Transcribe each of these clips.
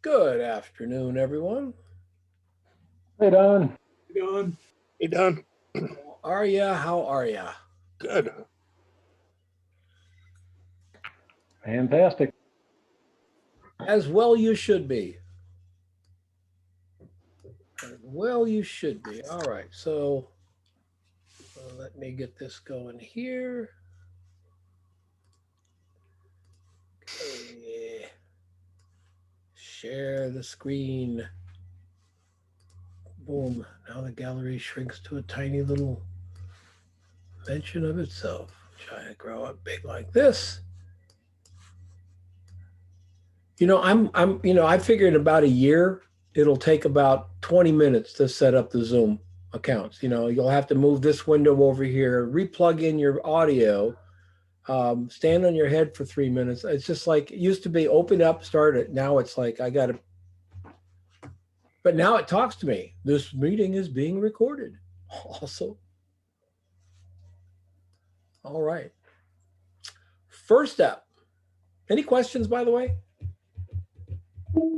Good afternoon, everyone. Hey, Don. Hey, Don. Hey, Don. How are ya? How are ya? Good. Fantastic. As well you should be. As well you should be. All right, so let me get this going here. Okay. Share the screen. Boom. Now the gallery shrinks to a tiny little mention of itself. Try to grow up big like this. I figured about a year, it'll take about 20 minutes to set up the Zoom accounts. You'll have to move this window over here, replug in your audio, stand on your head for 3 minutes. It's just like it used to be open up, start it. Now it's like I got to, but now it talks to me. This meeting is being recorded. Also, all right. First up, any questions, by the way?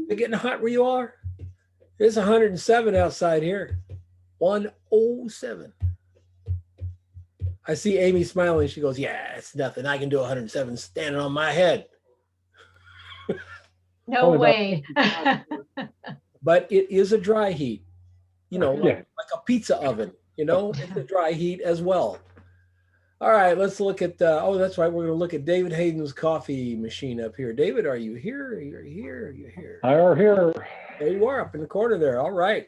It's getting hot where you are? It's 107 outside here. 107. I see Amy smiling. She goes, yeah, it's nothing. I can do 107 standing on my head. No way. But it is a dry heat, like a pizza oven, it's a dry heat as well. All right, let's look at, that's right. We're going to look at David Hayden's coffee machine up here. David, are you here? You're here. You're here. I are here. There you are up in the corner there. All right.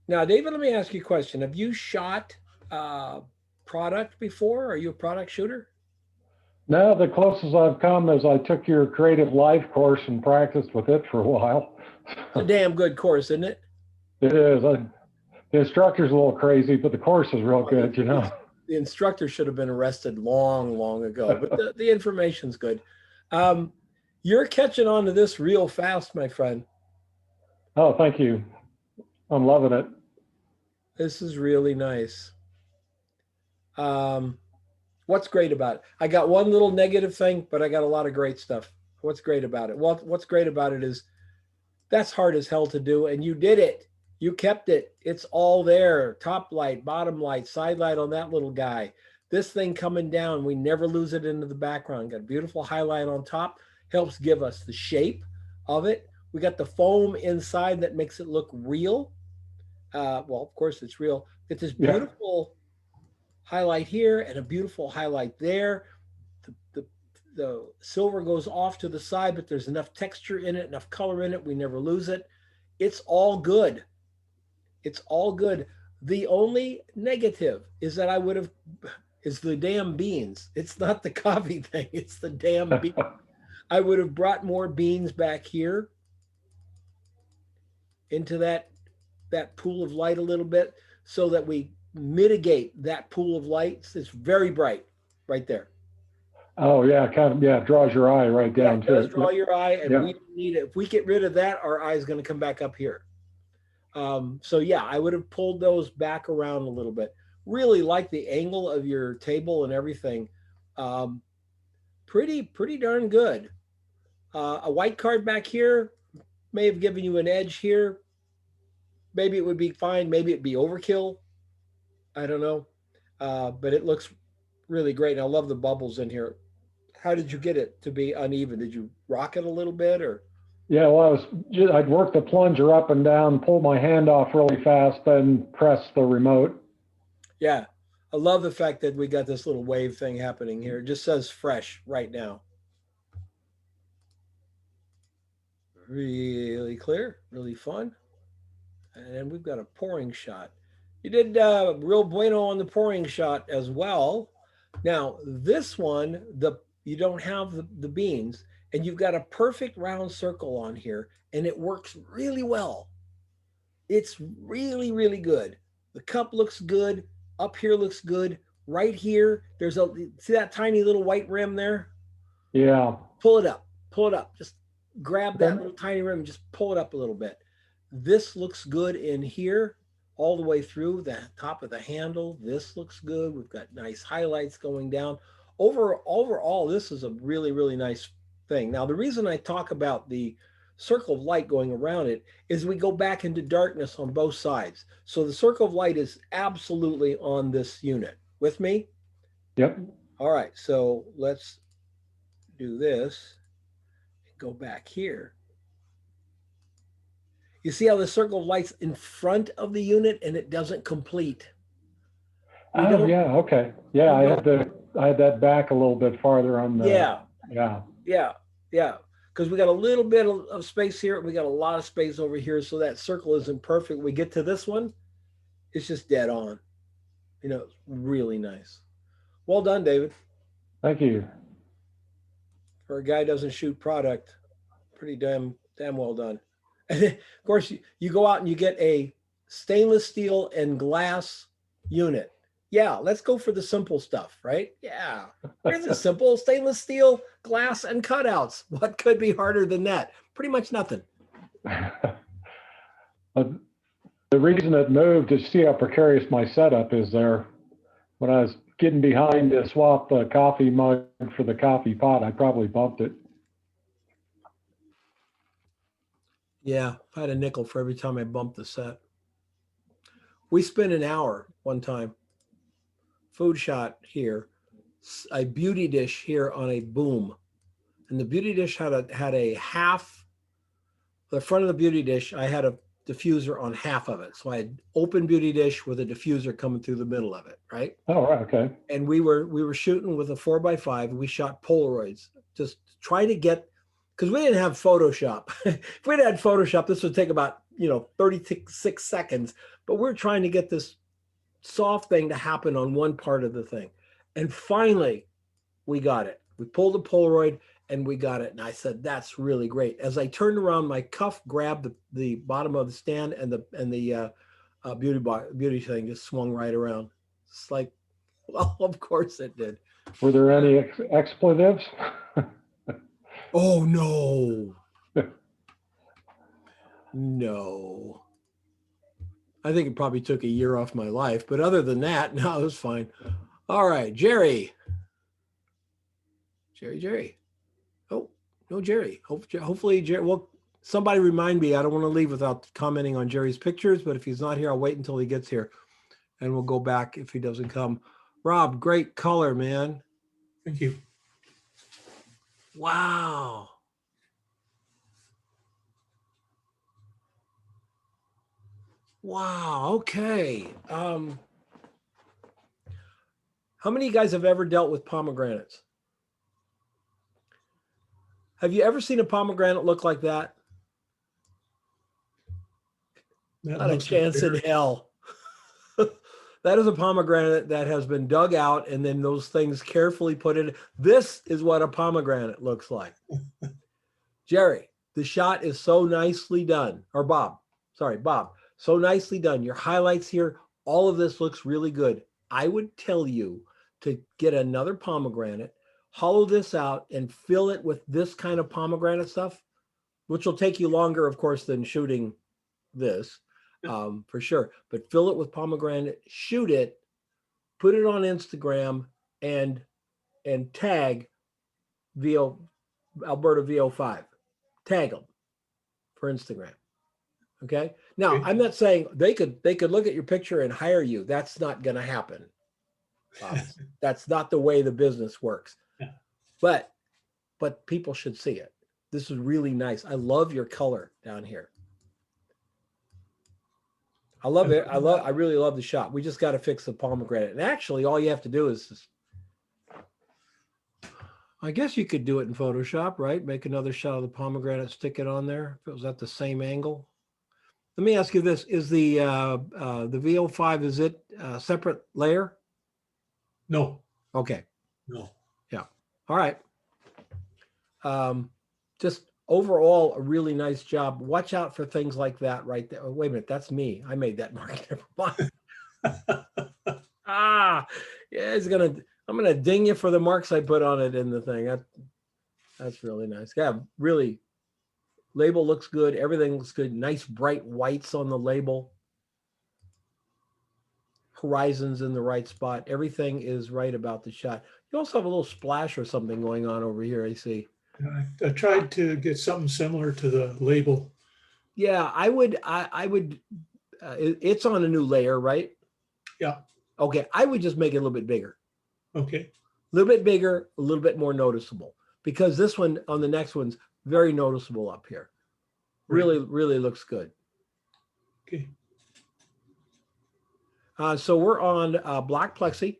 Now, David, let me ask you a question. Have you shot product before? Are you a product shooter? No, the closest I've come is I took your creative life course and practiced with it for a while. It's a damn good course, isn't it? It is. The instructor's a little crazy, but the course is real good, The instructor should have been arrested long, long ago, but the information's good. You're catching on to this real fast, my friend. Oh, thank you. I'm loving it. This is really nice. What's great about it? I got one little negative thing, but I got a lot of great stuff. What's great about it? Well, what's great about it is that's hard as hell to do, and you did it. You kept it. It's all there. Top light, bottom light, side light on that little guy. This thing coming down, we never lose it into the background. Got a beautiful highlight on top. Helps give us the shape of it. We got the foam inside that makes it look real. Well, of course it's real. Get this beautiful highlight here and a beautiful highlight there. The silver goes off to the side, but there's enough texture in it, enough color in it. We never lose it. It's all good. It's all good. The only negative is that is the damn beans. It's not the coffee thing. It's the damn beans. I would have brought more beans back here into that pool of light a little bit so that we mitigate that pool of light. It's very bright right there. Oh yeah, it draws your eye right down to it. It does draw your eye, and we need it. If we get rid of that, our eye is going to come back up here. So yeah, I would have pulled those back around a little bit. Really like the angle of your table and everything. Pretty darn good. A white card back here may have given you an edge here. Maybe it would be fine. Maybe it'd be overkill. I don't know. But it looks really great. And I love the bubbles in here. How did you get it to be uneven? Did you rock it a little bit or? Yeah, well, I'd work the plunger up and down, pull my hand off really fast, then press the remote. Yeah, I love the fact that we got this little wave thing happening here. It just says fresh right now. Really clear, really fun. And then we've got a pouring shot. You did real bueno on the pouring shot as well. Now, this one, you don't have the beans, and you've got a perfect round circle on here, and it works really well. It's really, really good. The cup looks good. Up here looks good. Right here, see that tiny little white rim there? Yeah. Pull it up. Just grab that little tiny rim and just pull it up a little bit. This looks good in here all the way through the top of the handle. This looks good. We've got nice highlights going down. Overall, this is a really, really nice thing. Now, the reason I talk about the circle of light going around it is we go back into darkness on both sides. So the circle of light is absolutely on this unit. With me? Yep. All right, so let's do this. Go back here. You see how the circle of light's in front of the unit and it doesn't complete. We Oh, don't, yeah. Okay. Yeah, we don't, I had that back a little bit farther on the, yeah, yeah. yeah, yeah. Because we got a little bit of space here. We got a lot of space over here. So that circle isn't perfect. We get to this one, it's just dead on. You know, it's really nice. Well done, David. Thank you. For a guy who doesn't shoot product, pretty damn well done. And then, of course, you go out and you get a stainless steel and glass unit. Yeah, let's go for the simple stuff, right? Yeah, here's a simple stainless steel, glass, and cutouts. What could be harder than that? Pretty much nothing. The reason it moved is see how precarious my setup is there. When I was getting behind to swap the coffee mug for the coffee pot, I probably bumped it. Yeah, I had a nickel for every time I bumped the set. We spent an hour one time. Food shot here, a beauty dish here on a boom, and the beauty dish had a half. The front of the beauty dish, I had a diffuser on half of it, so I had open beauty dish with a diffuser coming through the middle of it, right? Oh, right. Okay. And we were shooting with a 4x5. We shot Polaroids, just trying to get, because we didn't have Photoshop. If we'd had Photoshop, this would take about 36 seconds. But we're trying to get this soft thing to happen on one part of the thing. And finally, we got it. We pulled a Polaroid and we got it. And I said, that's really great. As I turned around, my cuff grabbed the bottom of the stand and the beauty thing just swung right around. It's like, well, of course it did. Were there any expletives? Oh, no. No. I think it probably took a year off my life, but other than that, no, it was fine. All right, Jerry. Jerry. Oh, no, Jerry. Hopefully, Jerry. Well, somebody remind me. I don't want to leave without commenting on Jerry's pictures, but if he's not here, I'll wait until he gets here, and we'll go back if he doesn't come. Rob, great color, man. Thank you. Wow. Wow. Okay. How many of you guys have ever dealt with pomegranates? Have you ever seen a pomegranate look like that? Not a chance in hell. That is a pomegranate that has been dug out and then those things carefully put in. This is what a pomegranate looks like. Jerry, the shot is so nicely done. Or Bob, so nicely done. Your highlights here, all of this looks really good. I would tell you to get another pomegranate, hollow this out and fill it with this kind of pomegranate stuff, which will take you longer, of course, than shooting this. For sure, but fill it with pomegranate, shoot it, put it on Instagram, and tag Alberta VO5. Tag them for Instagram. Okay. Now I'm not saying they could look at your picture and hire you. That's not going to happen. That's not the way the business works. Yeah. But people should see it. This is really nice. I love your color down here. I love it. I really love the shot. We just got to fix the pomegranate. And actually, all you have to do is, I guess you could do it in Photoshop, right? Make another shot of the pomegranate, stick it on there. If it was at the same angle. Let me ask you this: is the VO5, is it a separate layer? No. Okay. No. Yeah. All right. Just overall, a really nice job. Watch out for things like that right there. Oh, wait a minute, that's me. I made that mark. Never mind. Yeah, I'm gonna ding you for the marks I put on it in the thing. That's really nice. Yeah, really. Label looks good. Everything looks good. Nice bright whites on the label. Horizons in the right spot. Everything is right about the shot. You also have a little splash or something going on over here, I see. I tried to get something similar to the label. Yeah, I would, it's on a new layer, right? Yeah. Okay, I would just make it a little bit bigger. Okay. A little bit bigger, a little bit more noticeable, because this one on the next one's very noticeable up here. Really, really looks good. Okay. So we're on black plexi.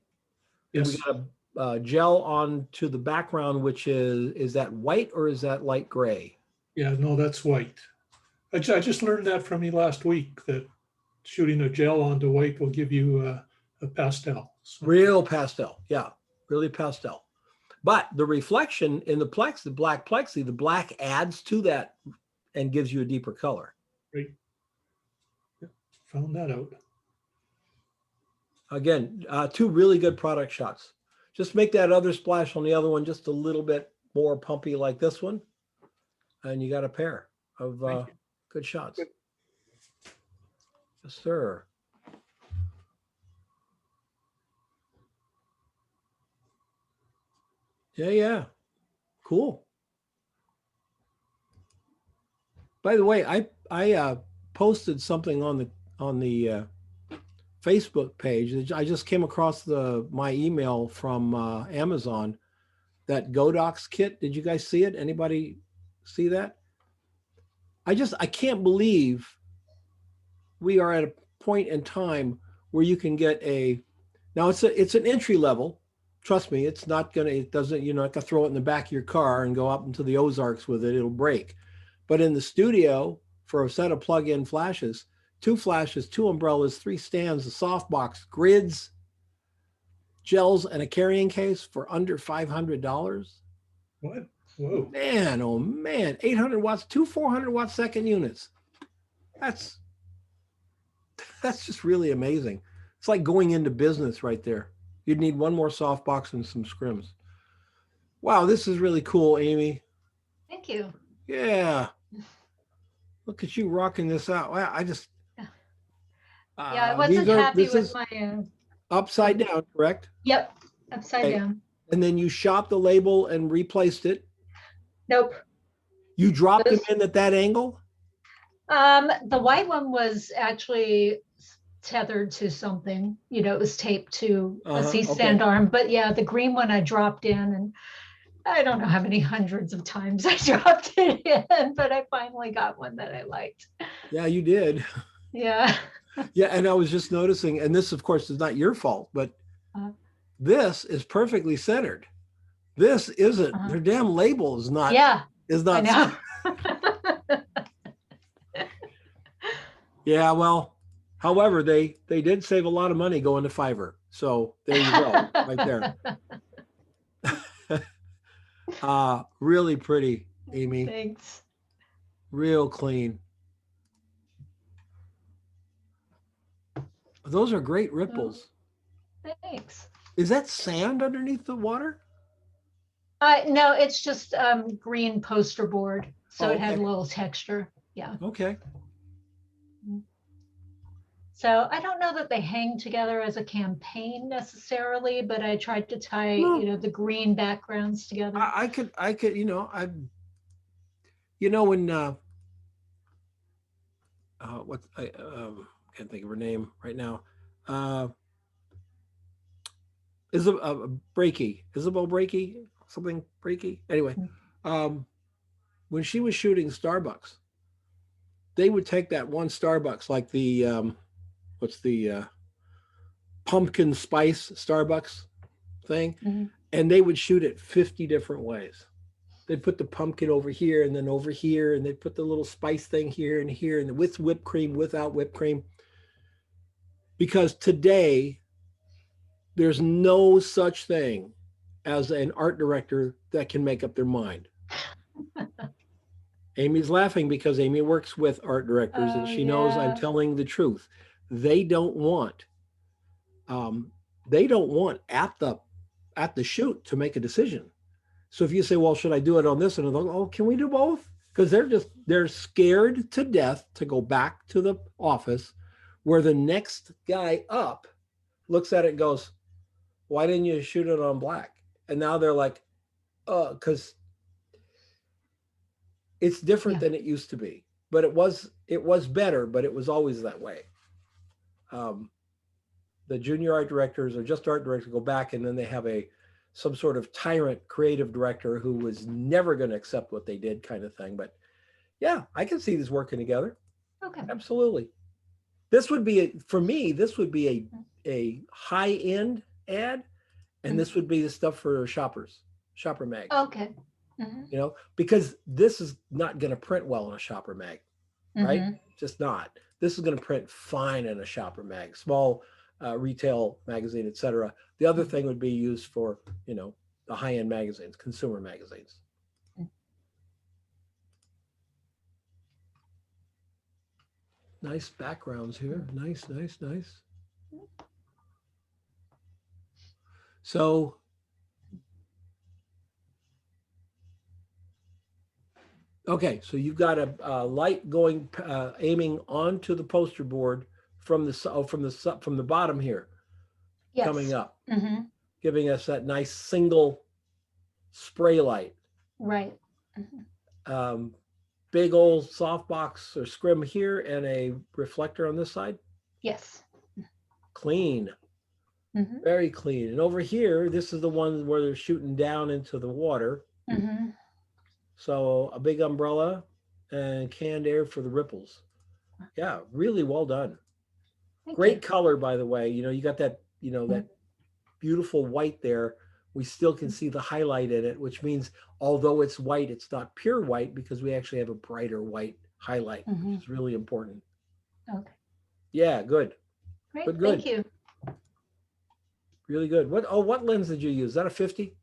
And Yes. we got a gel onto the background, which is that white or is that light gray? Yeah, no, that's white. I just learned that from you last week, that shooting a gel onto white will give you a pastel. So, Real pastel. Yeah, really pastel. But the reflection in the black plexi, the black adds to that and gives you a deeper color. right. Yeah, found that out. Again, two really good product shots. Just make that other splash on the other one just a little bit more pumpy like this one. And you got a pair of good shots. Good. Yes, sir. Yeah, yeah. Cool. By the way, I posted something on the Facebook page. I just came across my email from Amazon, that Godox kit. Did you guys see it? Anybody see that? I can't believe we are at a point in time where you can get now it's an entry level. Trust me, you're not gonna throw it in the back of your car and go up into the Ozarks with it. It'll break. But in the studio, for a set of plug-in flashes, 2 flashes, 2 umbrellas, 3 stands, a softbox, grids, gels, and a carrying case for under $500. What? Whoa. Man, oh man, 800 watts, 2 400-watt second units. That's just really amazing. It's like going into business right there. You'd need one more softbox and some scrims. Wow, this is really cool, Amy. Thank you. Yeah. Look at you rocking this out. Wow, Yeah, I wasn't happy with my. Upside down, correct? Yep, upside down. And then you shot the label and replaced it. Nope. You dropped them in at that angle? The white one was actually tethered to something. It was taped to a C-stand arm. But yeah, the green one I dropped in, and I don't know how many hundreds of times I dropped it in, but I finally got one that I liked. Yeah, you did. Yeah. Yeah, and I was just noticing, and this, of course, is not your fault, but this is perfectly centered. This isn't. Their damn label is not. Yeah. Is not. I know. Yeah, well, however, they did save a lot of money going to Fiverr. So there you go, right there. Really pretty, Amy. Thanks. Real clean. Those are great ripples. Thanks. Is that sand underneath the water? No, it's just green poster board. So it had a little texture. Yeah. Okay. So I don't know that they hang together as a campaign necessarily, but I tried to tie, the green backgrounds together. I could, when what I can't think of her name right now. Isabel Breaky, something Breaky. Anyway, when she was shooting Starbucks, they would take that one Starbucks, like the what's the pumpkin spice Starbucks thing, and they would shoot it 50 different ways. They'd put the pumpkin over here and then over here, and they'd put the little spice thing here, and with whipped cream, without whipped cream. Because today, there's no such thing as an art director that can make up their mind. Amy's laughing because Amy works with art directors, and she knows I'm telling the truth. They don't want at the shoot to make a decision. So if you say, well, should I do it on this? And they'll go, oh, can we do both? Because they're scared to death to go back to the office where the next guy up looks at it and goes, why didn't you shoot it on black? And now they're like, because It's different Yeah. than it used to be, but it was better, but it was always that way. The junior art directors or just art directors go back, and then they have some sort of tyrant creative director who was never going to accept what they did, kind of thing. But yeah, I can see these working together. Okay. Absolutely. This would be for me. This would be a high end ad, and this would be the stuff for shopper mags. Okay. Mm-hmm. You know, because this is not going to print well in a shopper mag, right? Mm-hmm. Just not. This is going to print fine in a shopper mag, small retail magazine, etc. The other thing would be used for, you know, the high-end magazines, consumer magazines. Nice backgrounds here. Nice, nice, nice. So okay, so you've got a light going, aiming onto the poster board from the bottom here, Yes. coming up, Mm-hmm. giving us that nice single spray light. Right. Mm-hmm. Big old softbox or scrim here and a reflector on this side. Yes. Clean, Mm-hmm. very clean. And over here, this is the one where they're shooting down into the water. Mm-hmm. So a big umbrella and canned air for the ripples. Yeah, really well done. Great color, by the way. You know, you got that, you know, that beautiful white there. We still can see the highlight in it, which means although it's white, it's not pure white because we actually have a brighter white highlight, which is really important. Okay. Yeah, good. Great. Good. Thank you. Really good. What lens did you use? Is that a 50?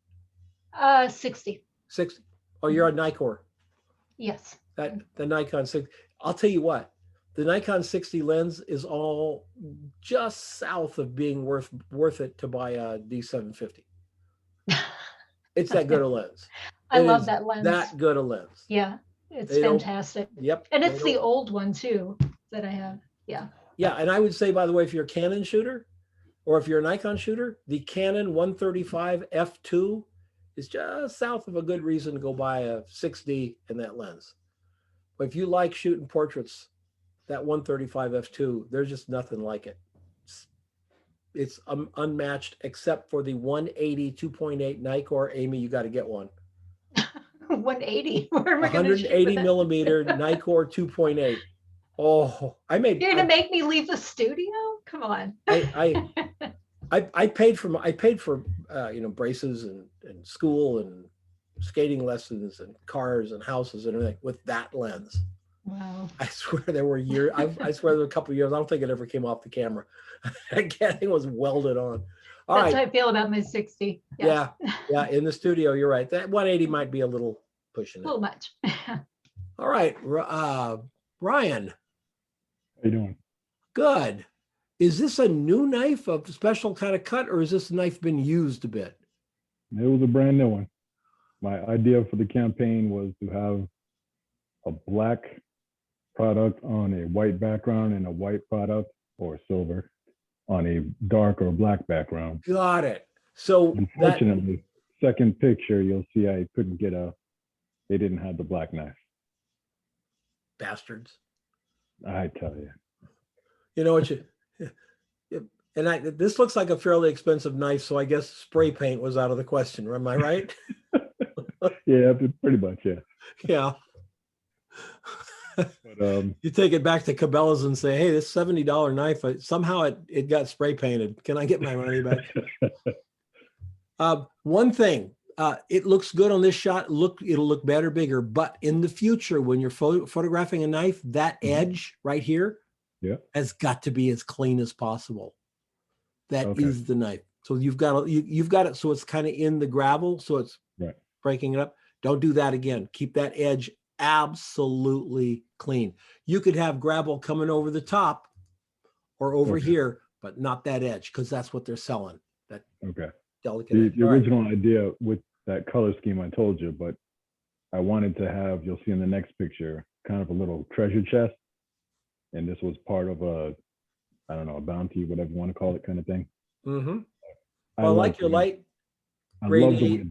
60. 60. Oh, you're on Nikkor. Yes. The Nikon 60. I'll tell you what, the Nikon 60 lens is all just south of being worth it to buy a D750. It's that good a lens. I love that lens. That good a lens. Yeah, it's fantastic. Yep. And it's the old one too that I have. Yeah. Yeah, and I would say, by the way, if you're a Canon shooter or if you're a Nikon shooter, the Canon 135 f2 is just south of a good reason to go buy a 6D in that lens. But if you like shooting portraits, that 135 f2, there's just nothing like it. It's unmatched except for the 180 2.8 Nikkor. Amy, you got to get one. 180. Where am I 180 millimeter Nikkor 2.8. Oh, you're gonna make me leave the studio? Come on. I paid for you know, braces and school and skating lessons and cars and houses and everything with that lens. Wow. I swear there were years. I swear there were a couple of years. I don't think it ever came off the camera. Again, it was welded on. All That's right. how I feel about my 60. Yeah. Yeah. In the studio, you're right. That 180 might be a little pushing it. A little much. All right. Ryan. How you doing? Good. Is this a new knife, a special kind of cut, or has this knife been used a bit? It was a brand new one. My idea for the campaign was to have a black product on a white background and a white product or silver on a dark or black background. Got it. So unfortunately, second picture, you'll see I couldn't get they didn't have the black knife. Bastards. I tell you. You know what and this looks like a fairly expensive knife, so I guess spray paint was out of the question. Am I right? Yeah, pretty much, yeah. Yeah. But, you take it back to Cabela's and say, hey, this $70 knife, somehow it got spray painted. Can I get my money back? One thing, it looks good on this shot. It'll look better, bigger. But in the future, when you're photographing a knife, that edge right here has got to be as clean as possible. That is the knife. So you've got it so it's kind of in the gravel, so it's breaking it up. Don't do that again. Keep that edge absolutely clean. You could have gravel coming over the top or over here, but not that edge, because that's what they're selling. That delicate. The original idea with that color scheme I told you, but I wanted to have, you'll see in the next picture, kind of a little treasure chest. And this was part of a bounty, whatever you want to call it, kind of thing. Mm-hmm. Well, I like your light. I love the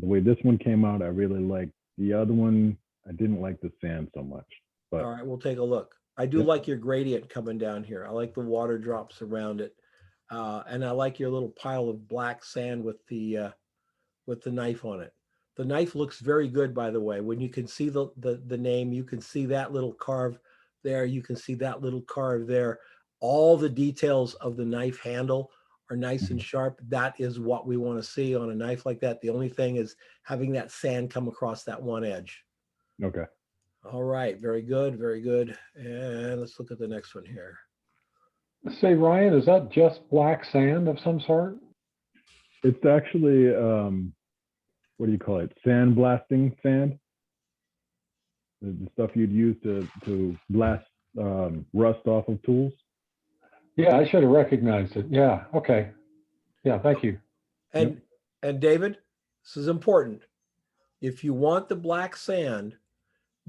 way this one came out. I really like the other one. I didn't like the sand so much. But All right, we'll take a look. I do Yep. like your gradient coming down here. I like the water drops around it. And I like your little pile of black sand with the knife on it. The knife looks very good, by the way. When you can see the name, you can see that little carve there. You can see that little carve there. All the details of the knife handle are nice and sharp. That is what we want to see on a knife like that. The only thing is having that sand come across that one edge. okay. All right, very good, very good. And let's look at the next one here. Say, Ryan, is that just black sand of some sort? It's actually what do you call it? Sandblasting sand. The stuff you'd use to blast rust off of tools. Yeah, I should have recognized it. Yeah, okay. Yeah, thank you. And David, this is important. If you want the black sand,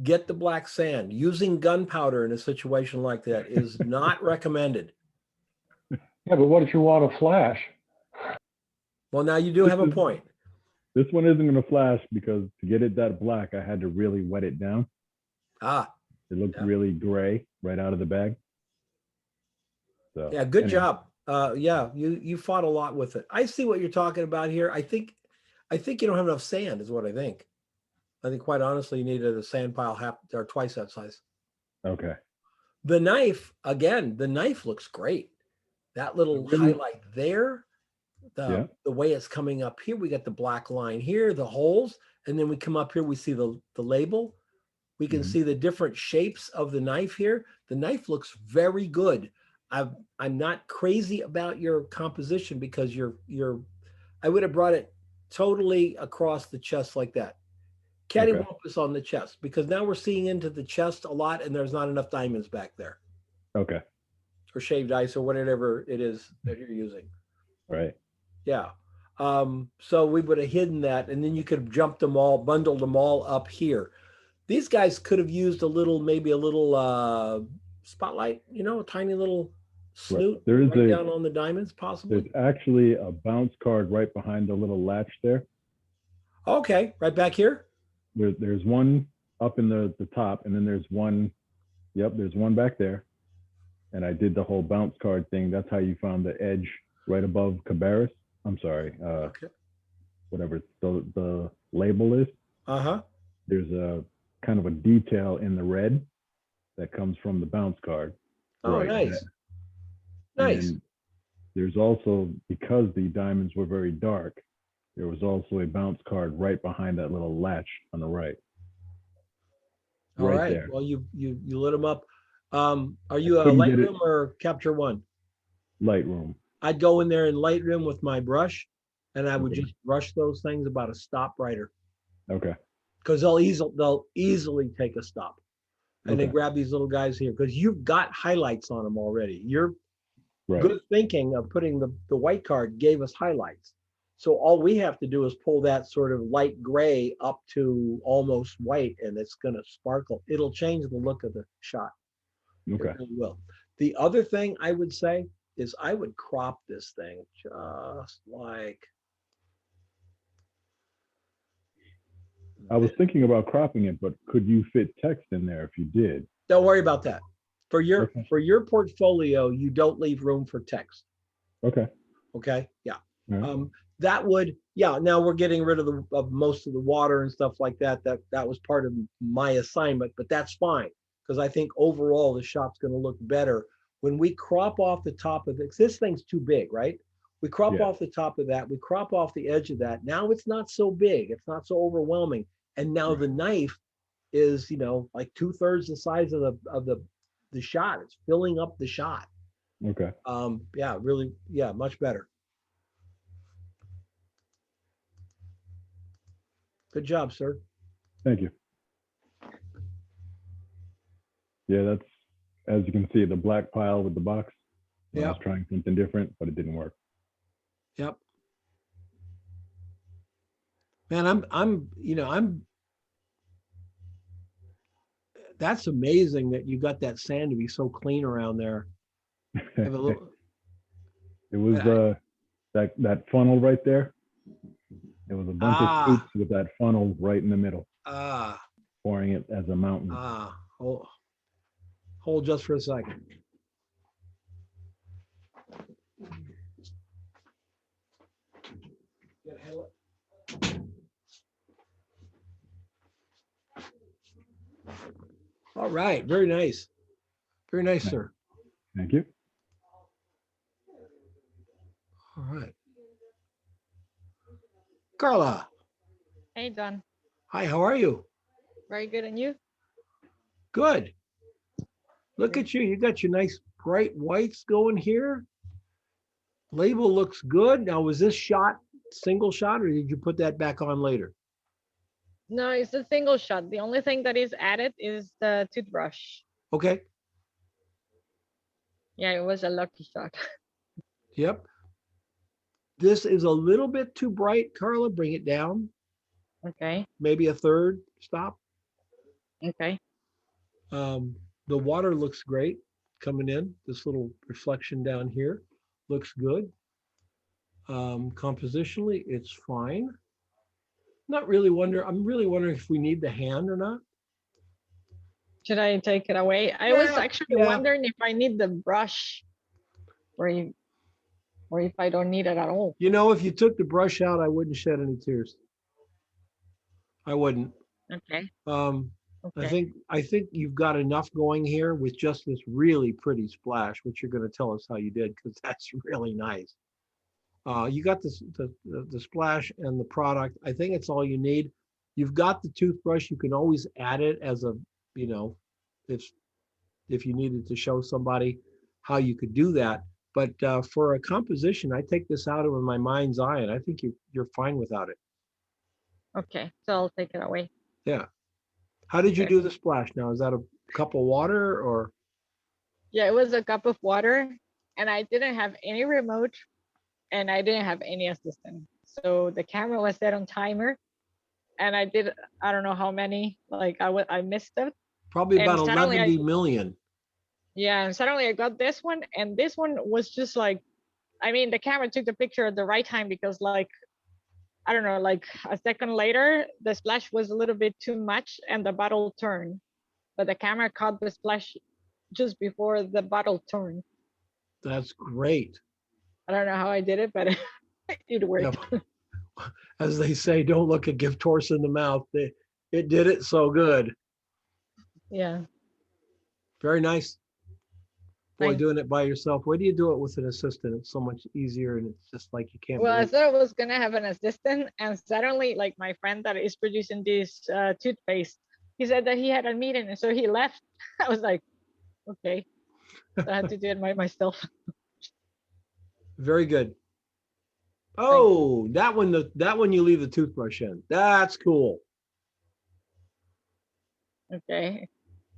get the black sand. Using gunpowder in a situation like that is not recommended. Yeah, but what if you want a flash? Well, now you do have a point. This one isn't going to flash because to get it that black, I had to really wet it down. Ah, It looked Yeah. really gray right out of the bag. So yeah, good anyway, job. Yeah, you fought a lot with it. I see what you're talking about here. I think you don't have enough sand, is what I think. I think quite honestly, you needed a sand pile half or twice that size. Okay. The knife, again, the knife looks great. That little Really? highlight there, Yeah. the way it's coming up here, we got the black line here, the holes, and then we come up here, we see the label. We can Mhm. see the different shapes of the knife here. The knife looks very good. I'm not crazy about your composition because I would have brought it totally across the chest like that. Cattywampus on the chest, because now we're seeing into the chest a lot and there's not enough diamonds back there, Okay. or shaved ice or whatever it is that you're using. Right. Yeah. So we would have hidden that, and then you could have jumped them all, bundled them all up here. These guys could have used maybe a little spotlight, a tiny little snoot There is right down on the diamonds, possibly. There's actually a bounce card right behind the little latch there. Okay, right back here. There's one up in the top, and then there's one. Yep, there's one back there. And I did the whole bounce card thing. That's how you found the edge right above Cabarrus. I'm sorry, Okay. whatever the label is. Uh-huh. There's a kind of a detail in the red that comes from the bounce card. Oh, right nice. there. Nice. And there's also, because the diamonds were very dark, there was also a bounce card right behind that little latch on the right. All right. there. Well, you lit them up. Are you a couldn't get it. Lightroom or Capture One? Lightroom. I'd go in there in Lightroom with my brush, and I would Okay. just brush those things about a stop brighter, Okay. because they'll easily take a stop, and then Okay. grab these little guys here because you've got highlights on them already. Your Right. good thinking of putting the white card gave us highlights. So all we have to do is pull that sort of light gray up to almost white, and it's going to sparkle. It'll change the look of the shot. Okay. It really will. The other thing I would say is I would crop this thing just like. I was thinking about cropping it, but could you fit text in there if you did? Don't worry about that. For Okay. your portfolio, you don't leave room for text. Okay. Okay. Yeah. All right. That would, yeah. Now we're getting rid of most of the water and stuff like that. That was part of my assignment, but that's fine because I think overall the shop's going to look better when we crop off the top of it. This thing's too big, right? We crop Yeah. off the top of that. We crop off the edge of that. Now it's not so big. It's not so overwhelming. And now the knife is, like 2/3 the size of the shot. It's filling up the shot. Okay. Yeah, really, yeah, much better. Good job, sir. Thank you. Yeah, that's, as you can see, the black pile with the box. I Yeah. was trying something different, but it didn't work. Yep. Man, I'm that's amazing that you got that sand to be so clean around there. Have a little, It was Yeah. that funnel right there. It was a bunch Ah. of scoops with that funnel right in the middle. pouring it as a mountain. Hold just for a second. All right, very nice. Very nice, sir. Thank you. All right. Carla, Hey, Don. hi, how are you? Very good. And you? Good. Look Great. at you. You got your nice bright whites going here. Label looks good. Now, was this shot single shot or did you put that back on later? No, it's a single shot. The only thing that is added is the toothbrush. Okay. Yeah, it was a lucky shot. Yep. This is a little bit too bright, Carla. Bring it down. Okay. Maybe a third stop. Okay. The water looks great coming in. This little reflection down here looks good. Compositionally, it's fine. I'm really wondering if we need the hand or not. Should I take it away? I was Yeah, actually yeah. wondering if I need the brush or if I don't need it at all. You know, if you took the brush out, I wouldn't shed any tears. I wouldn't. Okay. I think you've got enough going here with just this really pretty splash, which you're going to tell us how you did, because that's really nice. You got the splash and the product. I think it's all you need. You've got the toothbrush. You can always add it as a, you know, if you needed to show somebody how you could do that. But for a composition, I take this out of my mind's eye, and I think you're fine without it. Okay. So I'll take it away. Yeah. How did you Okay. do the splash now? Is that a cup of water or? Yeah, it was a cup of water and I didn't have any remote and I didn't have any assistant. So the camera was set on timer and I did, I don't know how many, like I missed it. Probably And about suddenly 11 million. Yeah, and suddenly I got this one, and this one was just like, I mean, the camera took the picture at the right time because, like, I don't know, like a second later, the splash was a little bit too much and the bottle turned, but the camera caught the splash just before the bottle turned. That's great. I don't know how I did it, but it worked. Yep. As they say, don't look a gift horse in the mouth. It did it so good. Yeah. Very nice. Boy, Thanks. doing it by yourself. Why do you do it with an assistant? It's so much easier and it's just like you can't Well, I believe it. thought I was gonna have an assistant, and suddenly, like my friend that is producing this toothpaste, he said that he had a meeting, and so he left. I was like, okay, so I had to do it by myself. Very good. Oh, that one you leave the toothbrush in. That's cool. Okay.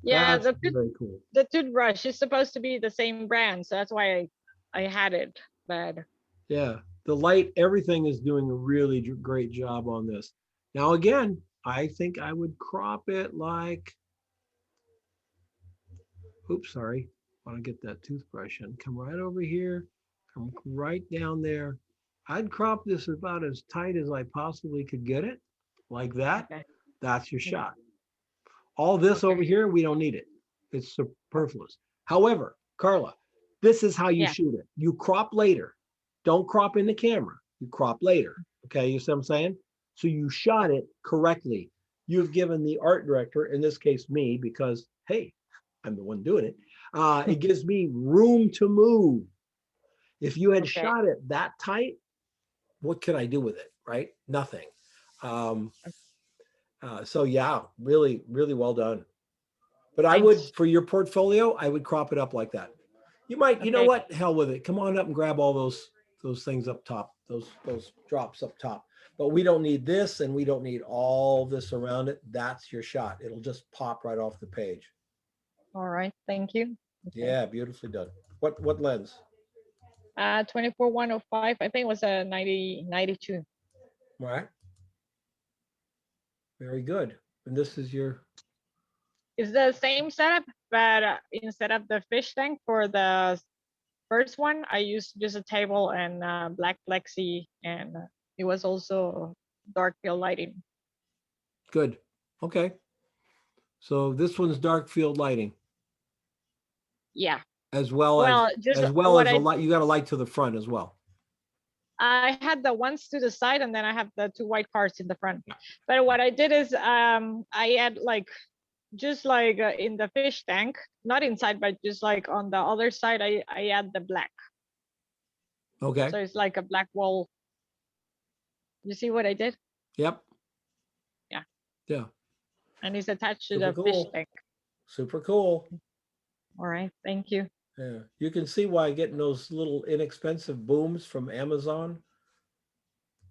Yeah, That's very cool. the toothbrush is supposed to be the same brand, so that's why I had it. But Yeah, the light, everything is doing a really great job on this. Now, again, I think I would crop it like, oops, sorry. Want to get that toothbrush in. Come right over here. Come right down there. I'd crop this about as tight as I possibly could get it, like that. okay. That's your shot. All this Okay. over here, we don't need it. It's superfluous. However, Carla, this is how you Yeah. shoot it. You crop later. Don't crop in the camera. You crop later. Okay, you see what I'm saying? So you shot it correctly. You've given the art director, in this case me, because hey, I'm the one doing it. It gives me room to move. If you had Okay. shot it that tight, what can I do with it? Right? Nothing. So yeah, really, really well done. But I would, Thanks. for your portfolio, I would crop it up like that. You might, you know Okay. what? Hell with it. Come on up and grab all those things up top, those drops up top. But we don't need this, and we don't need all this around it. That's your shot. It'll just pop right off the page. All right. Thank you. Okay. Yeah, beautifully done. What lens? 24-105. I think it was a 90-92. All right. Very good. And this is your. It's the same setup, but instead of the fish tank for the first one, I used just a table and black plexi, and it was also dark field lighting. Good. Okay. So this one's dark field lighting, Yeah. as well Well, just as what a light. You got a light to the front as well. I had the ones to the side, and then I have the 2 white parts in the front. But what I did is I add like just like in the fish tank, not inside, but just like on the other side, I add the black. Okay. So it's like a black wall. You see what I did? Yep. Yeah. Yeah. And it's attached to Super the fish cool. tank. Super cool. All right, thank you. Yeah. You can see why getting those little inexpensive booms from Amazon,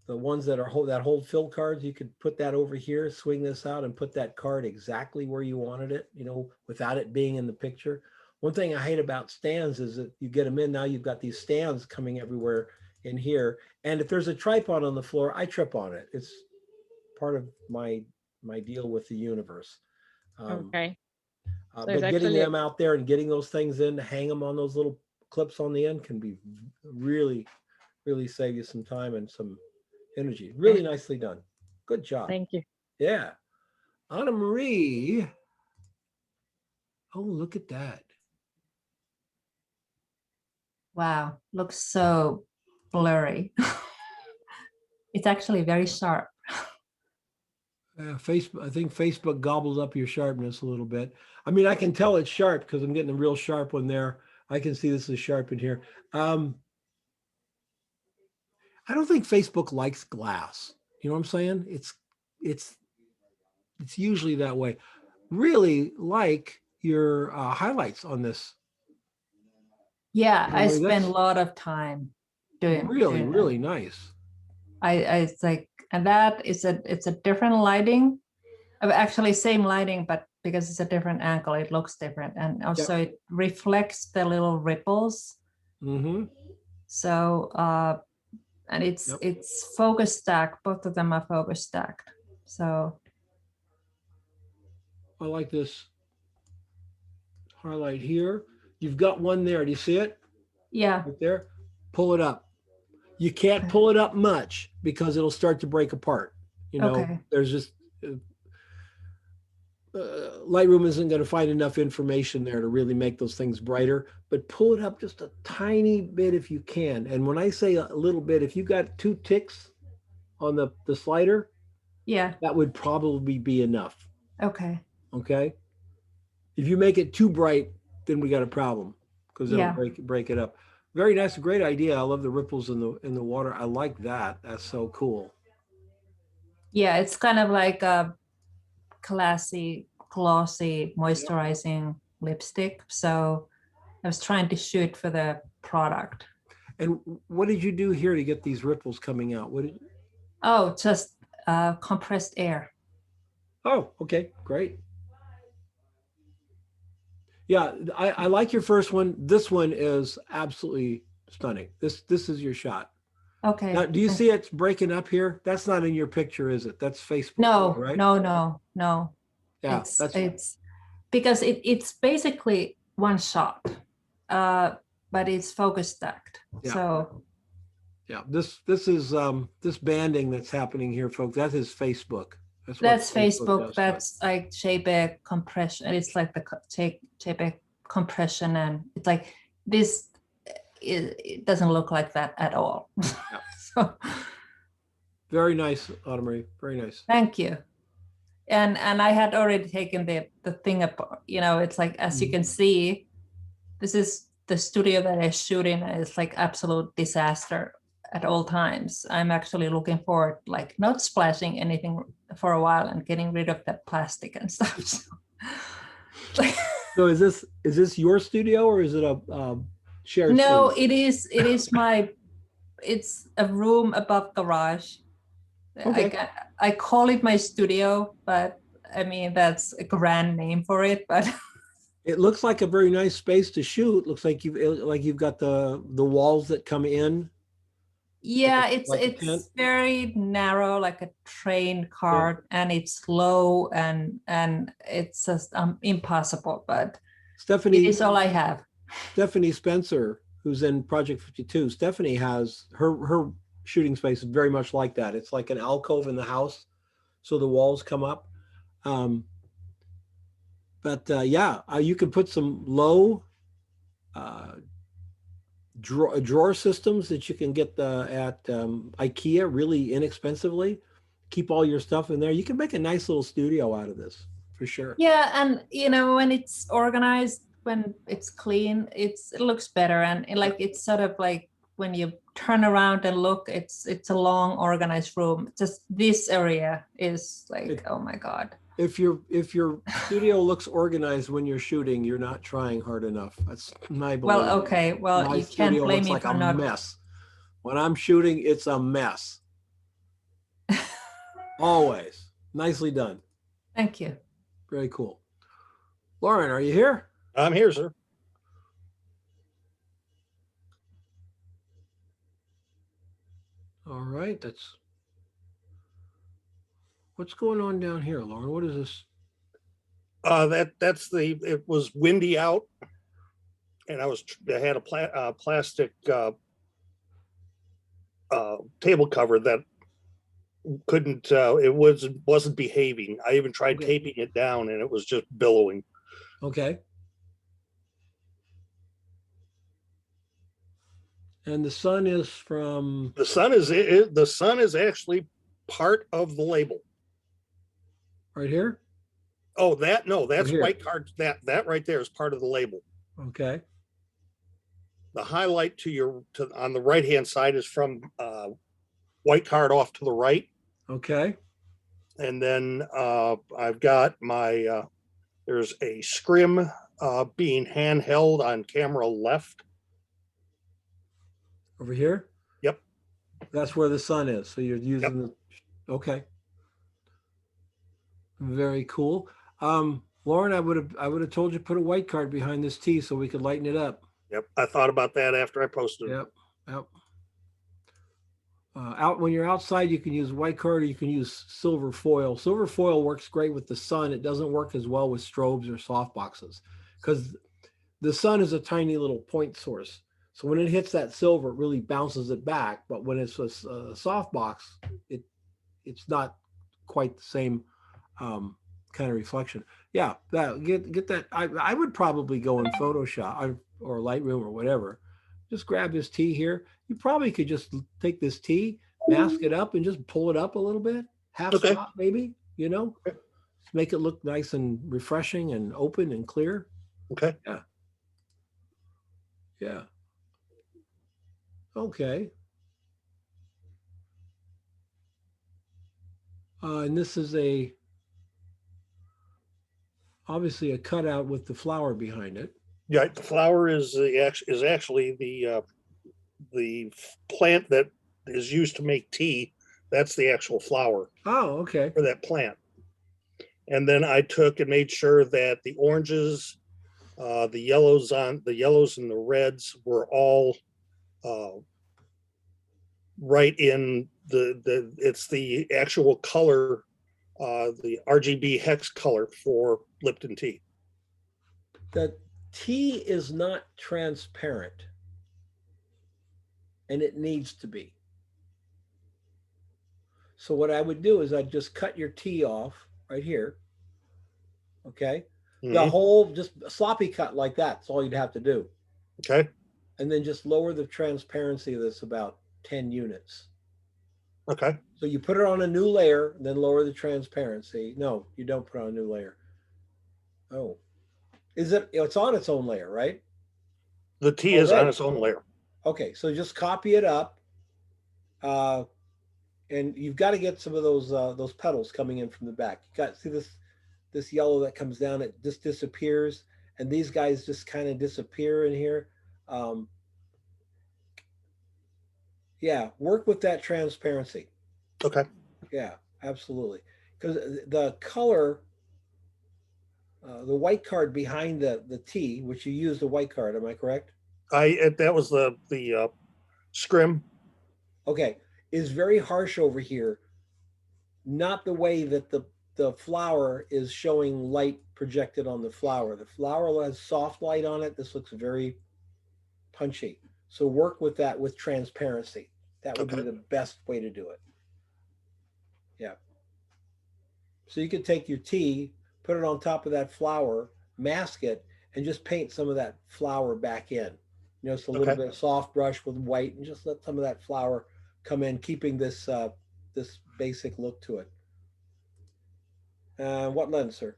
the ones that hold fill cards, you could put that over here, swing this out and put that card exactly where you wanted it, you know, without it being in the picture. One thing I hate about stands is that you get them in, now you've got these stands coming everywhere in here. And if there's a tripod on the floor, I trip on it. It's part of my deal with the universe. Okay. So But getting them out there and getting those things in, hang them on those little clips on the end can be really, really save you some time and some energy. Really nicely done. Good job. Thank you. Yeah. Anna Marie. Oh, look at that. Wow, looks so blurry. It's actually very sharp. Facebook, I think Facebook gobbled up your sharpness a little bit. I mean, I can tell it's sharp because I'm getting a real sharp one there. I can see this is sharp in here. I don't think Facebook likes glass. You know what I'm saying? It's usually that way. Really like your highlights on this. Yeah, I Anyway, spend a that's lot of time doing really that. nice. It's like, and that is it's a different lighting. Actually same lighting, but because it's a different angle, it looks different. And also it reflects the little ripples. Mm-hmm. So and it's focus stacked. Both of them are focus stacked. So I like this highlight here. You've got one there. Do you see it? yeah. Right there. Pull it up. You can't pull it up much because it'll start to break apart. You know, there's just Lightroom isn't going to find enough information there to really make those things brighter, but pull it up just a tiny bit if you can. And when I say a little bit, if you got 2 ticks on the slider, that would probably be enough. Okay. If you make it too bright, then we got a problem because it'll break it up. Very nice, great idea. I love the ripples in the water. I like that. That's so cool. Yeah, it's kind of like a classy, glossy, moisturizing lipstick. So I was trying to shoot for the product. And what did you do here to get these ripples coming out? What did you... Oh, just compressed air. Oh, okay, great. Yeah, I like your first one. This one is absolutely stunning. This is your shot. Okay. Now, do you see it's breaking up here? That's not in your picture, is it? That's Facebook. No, right? No. Yeah, it's because it's basically one shot, but it's focus stacked. Yeah. So. Yeah, this is this banding that's happening here, folks. That is Facebook. That's Facebook. That's like JPEG compression. It's like the JPEG compression, and it's like this. It doesn't look like that at all. Yeah. So, very nice, Anna Marie. Very nice. Thank you. And I had already taken the thing apart. You know, it's like, as you can see, this is the studio that I shoot in. It's like absolute disaster at all times. I'm actually looking forward, like not splashing anything for a while and getting rid of that plastic and stuff. So is this your studio or is it a shared? No, studio? it is my. It's a room above garage. Okay. I call it my studio, but I mean that's a grand name for it. But it looks like a very nice space to shoot. Looks like you've got the walls that come in. Yeah, it's very narrow, like a train car, and it's low and it's just impossible. But Stephanie, it is all I have. Stephanie Spencer, who's in Project 52, Stephanie has her shooting space is very much like that. It's like an alcove in the house, so the walls come up. But yeah, you can put some low drawer systems that you can get at IKEA really inexpensively. Keep all your stuff in there. You can make a nice little studio out of this for sure. Yeah, and you know, when it's organized, when it's clean, it looks better, and like it's sort of like when you turn around and look, it's a long organized room. Just this area is like, oh my God. If your studio looks organized when you're shooting, you're not trying hard enough. That's my belief. Well, okay. Well, my you can't studio blame looks me like for a not. mess. When I'm shooting, it's a mess. Always. Nicely done. Thank you. Very cool. Lauren, are you here? I'm here, sir. All right. What's going on down here, Lauren? What is this? It was windy out, and I had a plastic table cover that couldn't. It wasn't behaving. I even tried taping it down, and it was just billowing. Okay. And the sun is from. The sun is actually part of the label. Right here. Oh, that's here. white card. That right there is part of the label. Okay. The highlight on the right hand side is from white card off to the right. Okay. And then I've got my there's a scrim being handheld on camera left. Over here. Yep. That's where the sun is. So you're using the. Okay. Very cool. Lauren, I would have told you to put a white card behind this T so we could lighten it up. Yep, I thought about that after I posted it. Yep. Out when you're outside, you can use white card or you can use silver foil. Silver foil works great with the sun. It doesn't work as well with strobes or soft boxes because the sun is a tiny little point source. So when it hits that silver, it really bounces it back. But when it's a soft box, it's not quite the same kind of reflection. Yeah, get that. I would probably go in Photoshop or Lightroom or whatever. Just grab this T here. You probably could just take this T, mask it up, and just pull it up a little bit, half stop maybe. Make it look nice and refreshing and open and clear. Okay. Yeah. Okay. And this is obviously a cutout with the flower behind it. Yeah, the flower is actually the plant that is used to make tea. That's the actual flower. Oh, okay. For that plant. And then I took and made sure that the oranges, the yellows and the reds were all right in it's the actual color, the RGB hex color for Lipton tea. The tea is not transparent, and it needs to be. So what I would do is I'd just cut your tea off right here. Okay. Mm-hmm. The whole, just sloppy cut like that. That's all you'd have to do. Okay. And then just lower the transparency of this about 10 units. Okay. So you put it on a new layer, and then lower the transparency. No, you don't put on a new layer. Oh, it's on its own layer, right? The tea is on its own layer. Okay, so just copy it up. And you've got to get some of those petals coming in from the back. You got, see this yellow that comes down, it just disappears. And these guys just kind of disappear in here. Yeah, work with that transparency. Okay. Yeah, absolutely. Because the color, the white card behind the T, which you used the white card, am I correct? That was the scrim. Okay, is very harsh over here. Not the way that the flower is showing light projected on the flower. The flower has soft light on it. This looks very punchy. So work with that with transparency. That would be the best way to do it. Yeah. So you could take your tea, put it on top of that flower, mask it, and just paint some of that flower back in. You know, just a little Okay. bit of soft brush with white, and just let some of that flower come in, keeping this this basic look to it. What lens, sir?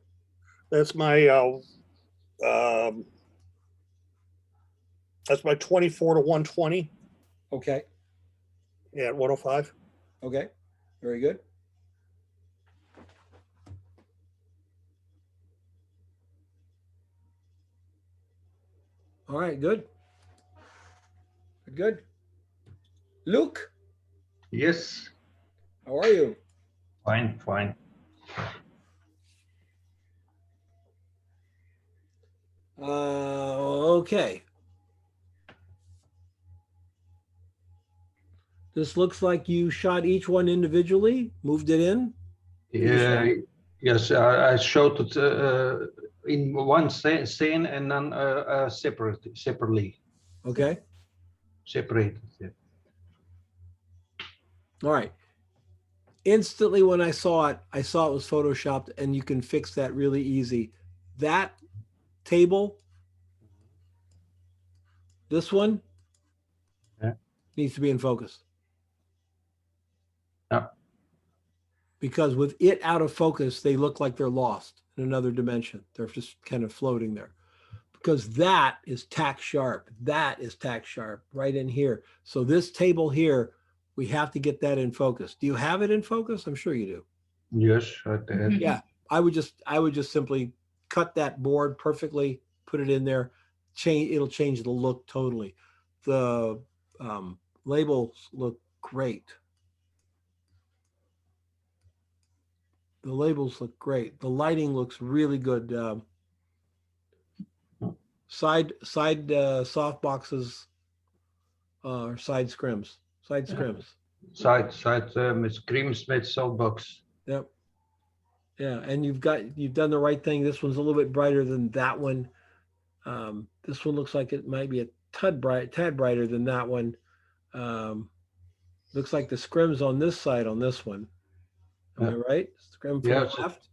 That's my um, that's my 24 to 120 Okay. at 105. Okay. Very good. All right. Good. Good. Luke, Yes, how are you? fine, fine. Okay. This looks like you shot each one individually, moved it in. Yeah, yes, I showed it in one scene and then separately, Okay. separated. Yeah. All right. Instantly when I saw it was photoshopped, and you can fix that really easy. That table, this one, Yeah. needs to be in focus. Yeah. Because with it out of focus, they look like they're lost in another dimension. They're just kind of floating there. Because that is tack sharp. That is tack sharp right in here. So this table here, we have to get that in focus. Do you have it in focus? I'm sure you do. Yes, right there. Yeah, I would just simply cut that board perfectly, put it in there, it'll change the look totally. The labels look great. The labels look great. The lighting looks really good. Side soft boxes or side scrims. Side scrims. Side met screams met softbox. Yep. Yeah, and you've done the right thing. This one's a little bit brighter than that one. This one looks like it might be a tad brighter than that one. Looks like the scrim's on this side on this one. Am I right? Scrim from Yeah, the left.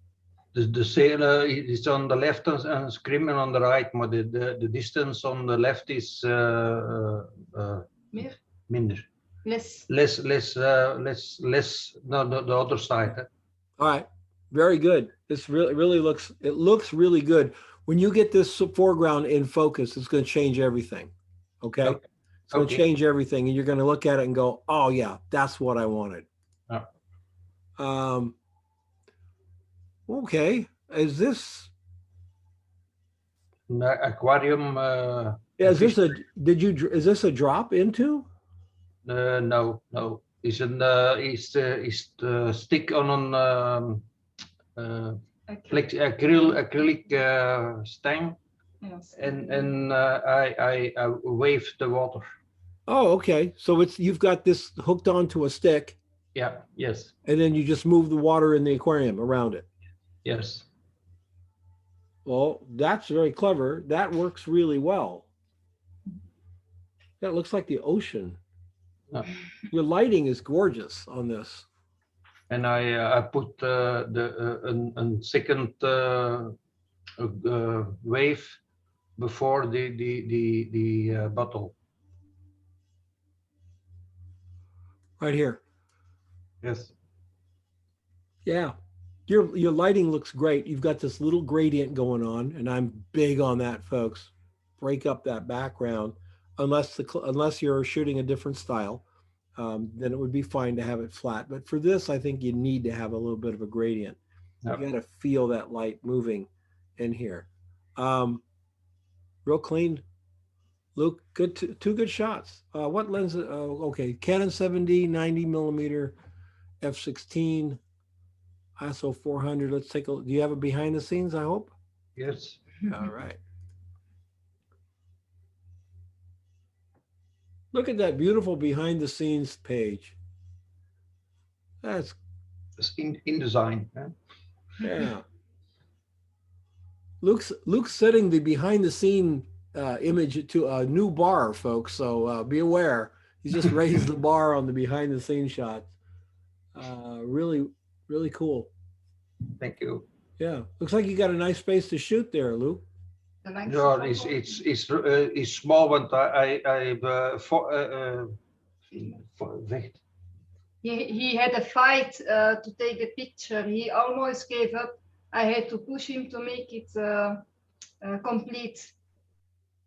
The sailor is on the left and screaming on the right, but the distance on the left is minder. Less. Less. No, the other side. All right, very good. This really looks really good. When you get this foreground in focus, it's going to change everything. Okay, Okay. it's going to change everything, and you're going to look at it and go, "Oh yeah, that's what I wanted." Yeah. Okay, is this? Aquarium. Yeah, is this is this a drop into? No. It's a stick on an acrylic stain, Yes. and I wave the water. Oh, okay. So you've got this hooked onto a stick. Yeah. Yes. And then you just move the water in the aquarium around it. Yes. Well, that's very clever. That works really well. That looks like the ocean. Your lighting is gorgeous on this. And I put a second wave before the bottle. Right here. Yes. Yeah. Your lighting looks great. You've got this little gradient going on, and I'm big on that, folks. Break up that background, unless you're shooting a different style, then it would be fine to have it flat. But for this, I think you need to have a little bit of a gradient. Yep. You got to feel that light moving in here. Real clean. Luke, two good shots. What lens? Okay, Canon 7D 90 millimeter f/16. ISO 400. Let's take a look. Do you have a behind the scenes, I hope? Yes. All right. Look at that beautiful behind the scenes page. That's in design. Huh? Yeah. Luke's setting the behind the scene image to a new bar, folks. So be aware. He's just raised the bar on the behind the scenes shots. Really, really cool. Thank you. Yeah, looks like you got a nice space to shoot there, Luke. Yeah, it's small, but I weg. He had a fight to take the picture. He almost gave up. I had to push him to make it complete.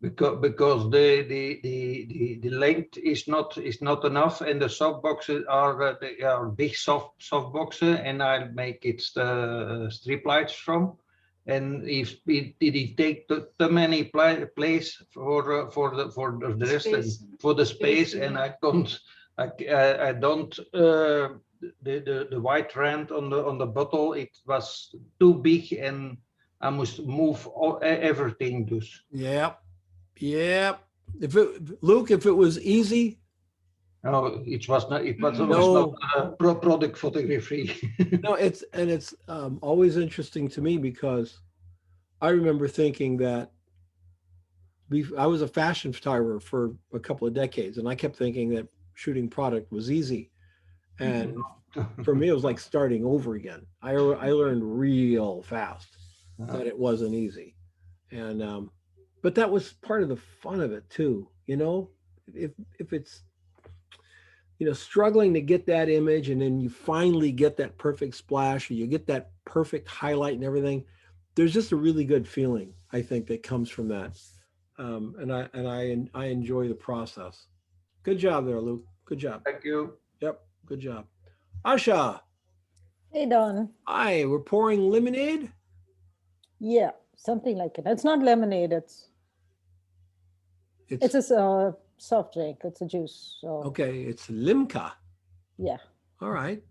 Because the length is not enough, and the soft boxes are they are big soft boxes, and I make it strip lights from. And if did he take too many place for the rest and for the space, and I don't the white rand on the bottle, it was too big, and I must move everything. Dus. Yep. Yep. Luke, if it was easy. No, it was not. It was No. not product photography. No, it's always interesting to me because I remember thinking that I was a fashion photographer for a couple of decades, and I kept thinking that shooting product was easy, and for me it was like starting over again. I learned real fast that it wasn't easy, and but that was part of the fun of it too. You know, if it's, you know, struggling to get that image, and then you finally get that perfect splash, or you get that perfect highlight and everything, there's just a really good feeling, I think, that comes from that. And I enjoy the process. Good job there, Luke. Good job. Thank you. Yep, good job. Asha. Hey, Don. Hi, we're pouring lemonade. Yeah, something like it. It's not lemonade. It's a soft drink. It's a juice. So. Okay, it's limca. Yeah. All right.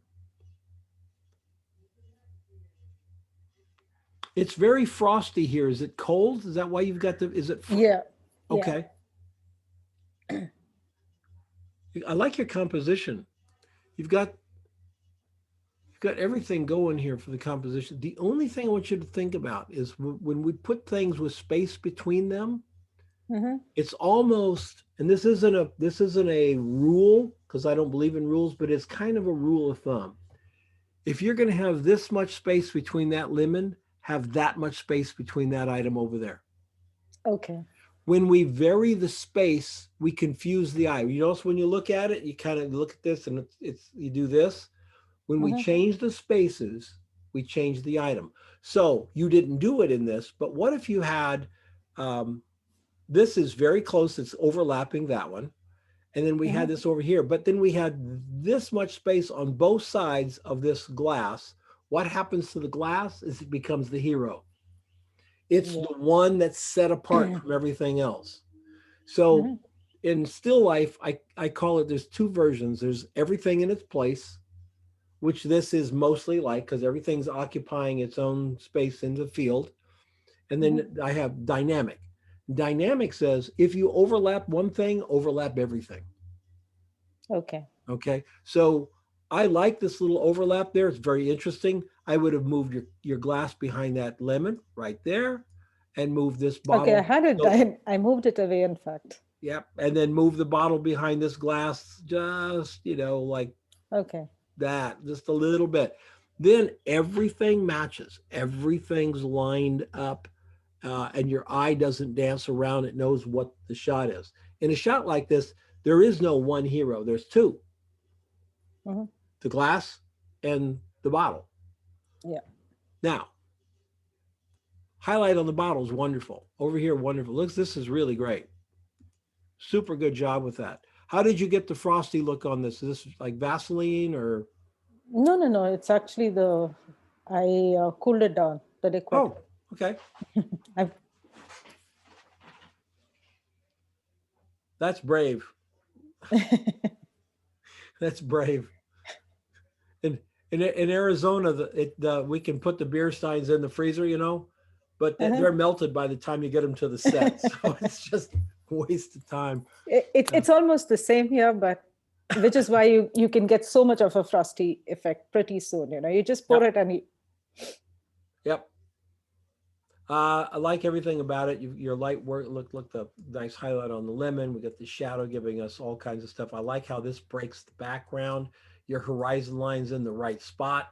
It's very frosty here. Is it cold? Is that why you've got is it? Yeah. Okay. Yeah. I like your composition. You've got everything going here for the composition. The only thing I want you to think about is when we put things with space between them, it's almost, and this isn't a rule, because I don't believe in rules, but it's kind of a rule of thumb. If you're going to have this much space between that lemon, have that much space between that item over there. Okay. When we vary the space, we confuse the eye. You notice when you look at it, you kind of look at this and you do this. When we change the spaces, we change the item. So you didn't do it in this, but what if you had, this is very close, it's overlapping that one. And then we had this over here, but then we had this much space on both sides of this glass. What happens to the glass is it becomes the hero. It's the one that's set apart from everything else. So in still life, I call it, there's two versions. There's everything in its place, which this is mostly like, because everything's occupying its own space in the field. And then I have dynamic. Dynamic says, if you overlap one thing, overlap everything. Okay. Okay. So I like this little overlap there. It's very interesting. I would have moved your glass behind that lemon right there and moved this bottle. Okay, I had it, I moved it away, in fact. Yep. And then move the bottle behind this glass, just, you know, like that, just a little bit. Then everything matches. Everything's lined up, and your eye doesn't dance around. It knows what the shot is. In a shot like this, there is no one hero. There's two. The glass and the bottle. Yeah. Now, highlight on the bottle is wonderful. Over here, wonderful. Look, this is really great. Super good job with that. How did you get the frosty look on this? Is this like Vaseline or? No. It's actually I cooled it down, the liquid. Oh, okay. That's brave. That's brave. In Arizona, we can put the beer steins in the freezer, you know, but they're melted by the time you get them to the set. So it's just a waste of time. It's almost the same here, but which is why you can get so much of a frosty effect pretty soon. You know, you just pour it and you. Yep. I like everything about it. Your light work, look the nice highlight on the lemon. We got the shadow giving us all kinds of stuff. I like how this breaks the background. Your horizon line's in the right spot.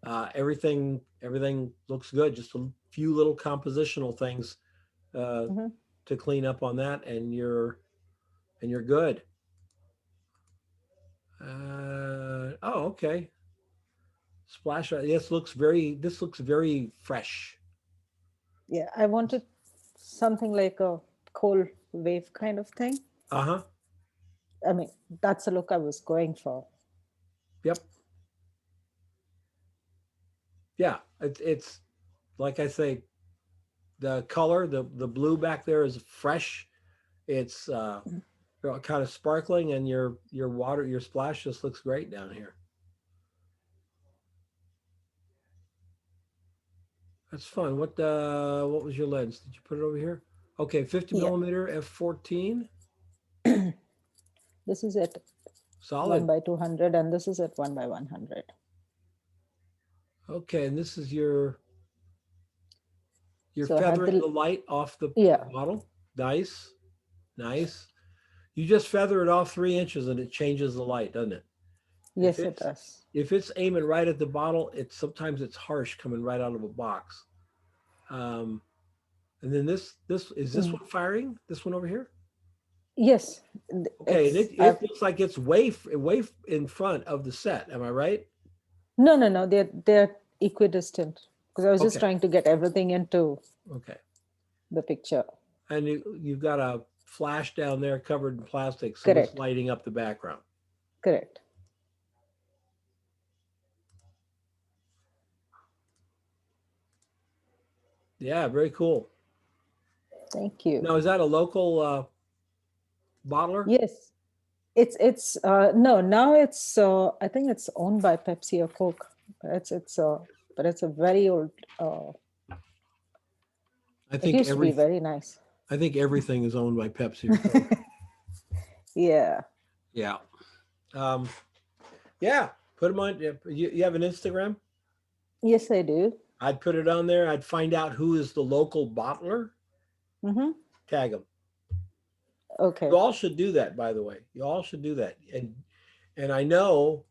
Everything looks good. Just a few little compositional things to clean up on that, and you're good. Oh, okay. Splash. This looks very fresh. Yeah, I wanted something like a cold wave kind of thing. Uh-huh. I mean, that's the look I was going for. Yep. Yeah, it's like I say, the color, the blue back there is fresh. It's kind of sparkling, and your water, your splash just looks great down here. That's fun. What was your lens? Did you put it over here? Okay, 50 millimeter f14. This is at Solid. 1/200, and this is at 1/100. Okay, and this is you're So feathering the light off the bottle. Nice, nice. You just feather it off 3 inches and it changes the light, doesn't it? Yes, it does. If it's aiming right at the bottle, sometimes it's harsh coming right out of a box. And then this is this one firing? This one over here? Yes. Okay, and it looks like it's way in front of the set. Am I right? No. They're equidistant, because I was just trying to get everything into the picture. And you've got a flash down there covered in plastic, so it's lighting up the background. Correct. Yeah, very cool. Thank you. Now, is that a local bottler? Yes. It's no, now it's I think it's owned by Pepsi or Coke. But it's a very old I think it used to be very nice. I think everything is owned by Pepsi or Coke. Yeah. Yeah. Yeah. Put them on. You have an Instagram? Yes, I do. I'd put it on there. I'd find out who is the local bottler. Tag them. Okay. You all should do that, by the way. You all should do that. And I know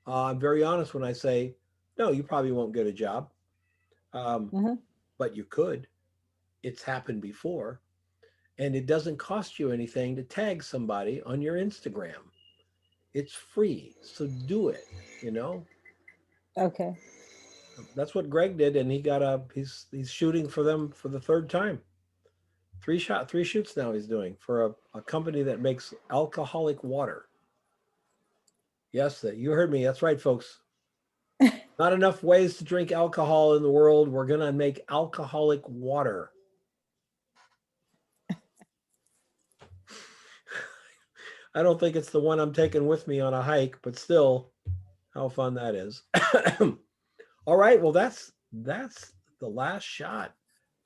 I'm very honest when I say, no, you probably won't get a job. But you could. It's happened before. And it doesn't cost you anything to tag somebody on your Instagram. It's free. So do it, Okay. That's what Greg did, and he's shooting for them for the 3rd time. 3 shoots now he's doing for a company that makes alcoholic water. Yes, you heard me. That's right, folks. Not enough ways to drink alcohol in the world. We're going to make alcoholic water. I don't think it's the one I'm taking with me on a hike, but still, how fun that is. All right, well, that's the last shot.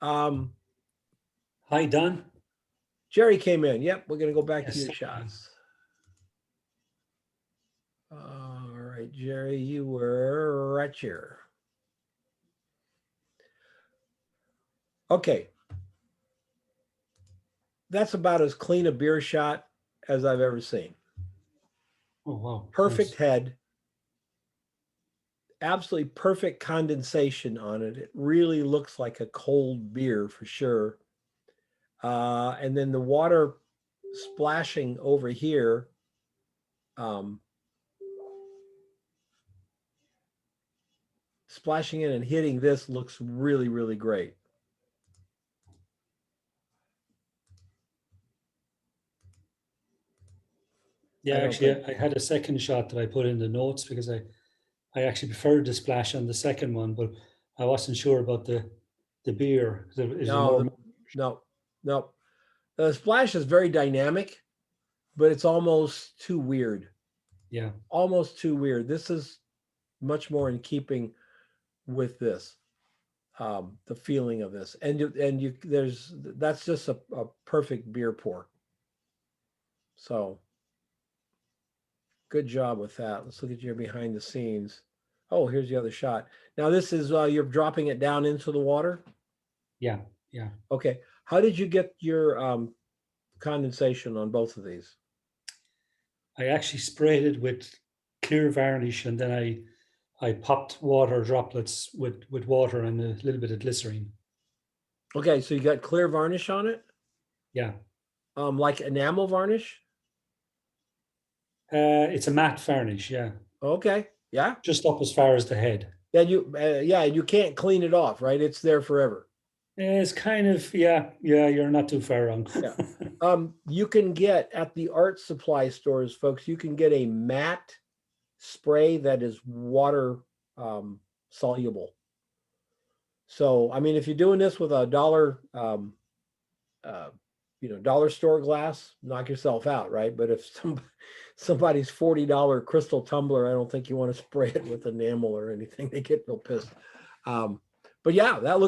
Hi, Don. Jerry came in. Yep, we're going to go back to your shots. All right, Jerry, you were right here. Okay. That's about as clean a beer shot as I've ever seen. Oh, wow. Perfect head. Absolutely perfect condensation on it. It really looks like a cold beer for sure. And then the water splashing over here. Splashing in and hitting this looks really, really great. Yeah, actually, I had a second shot that I put in the notes because I actually preferred the splash on the second one, but I wasn't sure about the beer. No. The splash is very dynamic, but it's almost too weird. Yeah. Almost too weird. This is much more in keeping with this, the feeling of this. That's just a perfect beer pour. So good job with that. Let's look at your behind the scenes. Oh, here's the other shot. Now this is, you're dropping it down into the water? Yeah. Okay. How did you get your condensation on both of these? I actually sprayed it with clear varnish, and then I popped water droplets with water and a little bit of glycerine. Okay, so you got clear varnish on it? Yeah. Like enamel varnish? It's a matte varnish, yeah. Okay, yeah. Just up as far as the head. Yeah, you can't clean it off, right? It's there forever. It's kind of, yeah, you're not too far wrong. Yeah. You can get at the art supply stores, folks, you can get a matte spray that is water soluble. So, I mean, if you're doing this with a dollar, dollar store glass, knock yourself out, right? But if somebody's $40 crystal tumbler, I don't think you want to spray it with enamel or anything. They get real pissed. But yeah, that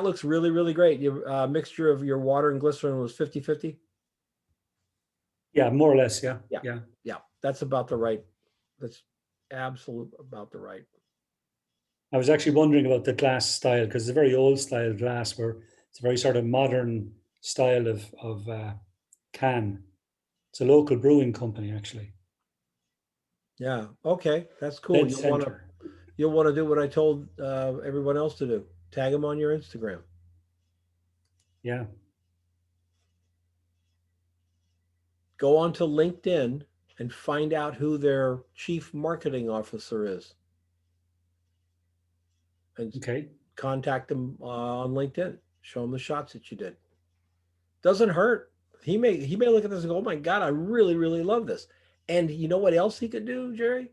looks really, really great. Your mixture of your water and glycerin was 50-50. Yeah, more or less. Yeah. That's about the right. That's absolute about the right. I was actually wondering about the glass style because it's a very old style glass where it's a very sort of modern style of can. It's a local brewing company, actually. Yeah. Okay, that's cool. You'll want to do what I told everyone else to do. Tag them on your Instagram. Yeah. Go on to LinkedIn and find out who their chief marketing officer is. And contact them on LinkedIn. Show them the shots that you did. Doesn't hurt. He may look at this and go, "Oh my God, I really, really love this." And you know what else he could do, Jerry?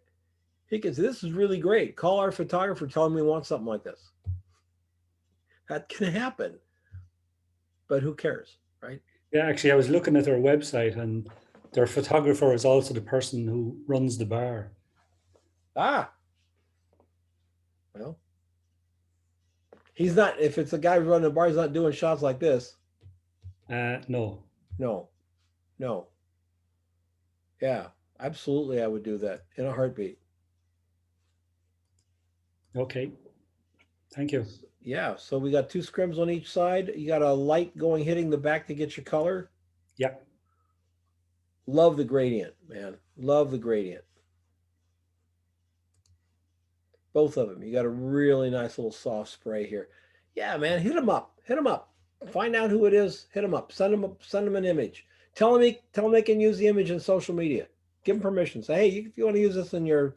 He could say, "This is really great. Call our photographer, tell him we want something like this." That can happen. But who cares, right? Yeah, actually, I was looking at their website and their photographer is also the person who runs the bar. Ah. Well, he's not, if it's a guy running the bar, he's not doing shots like this. No. Yeah, absolutely. I would do that in a heartbeat. Okay. Thank you. Yeah. So we got 2 scrims on each side. You got a light hitting the back to get your color. Yeah. Love the gradient, man. Love the gradient. Both of them. You got a really nice little soft spray here. Yeah, man. Hit them up. Find out who it is. Hit them up. Send them an image. Tell them they can use the image in social media. Give them permission. Say, hey, if you want to use this in your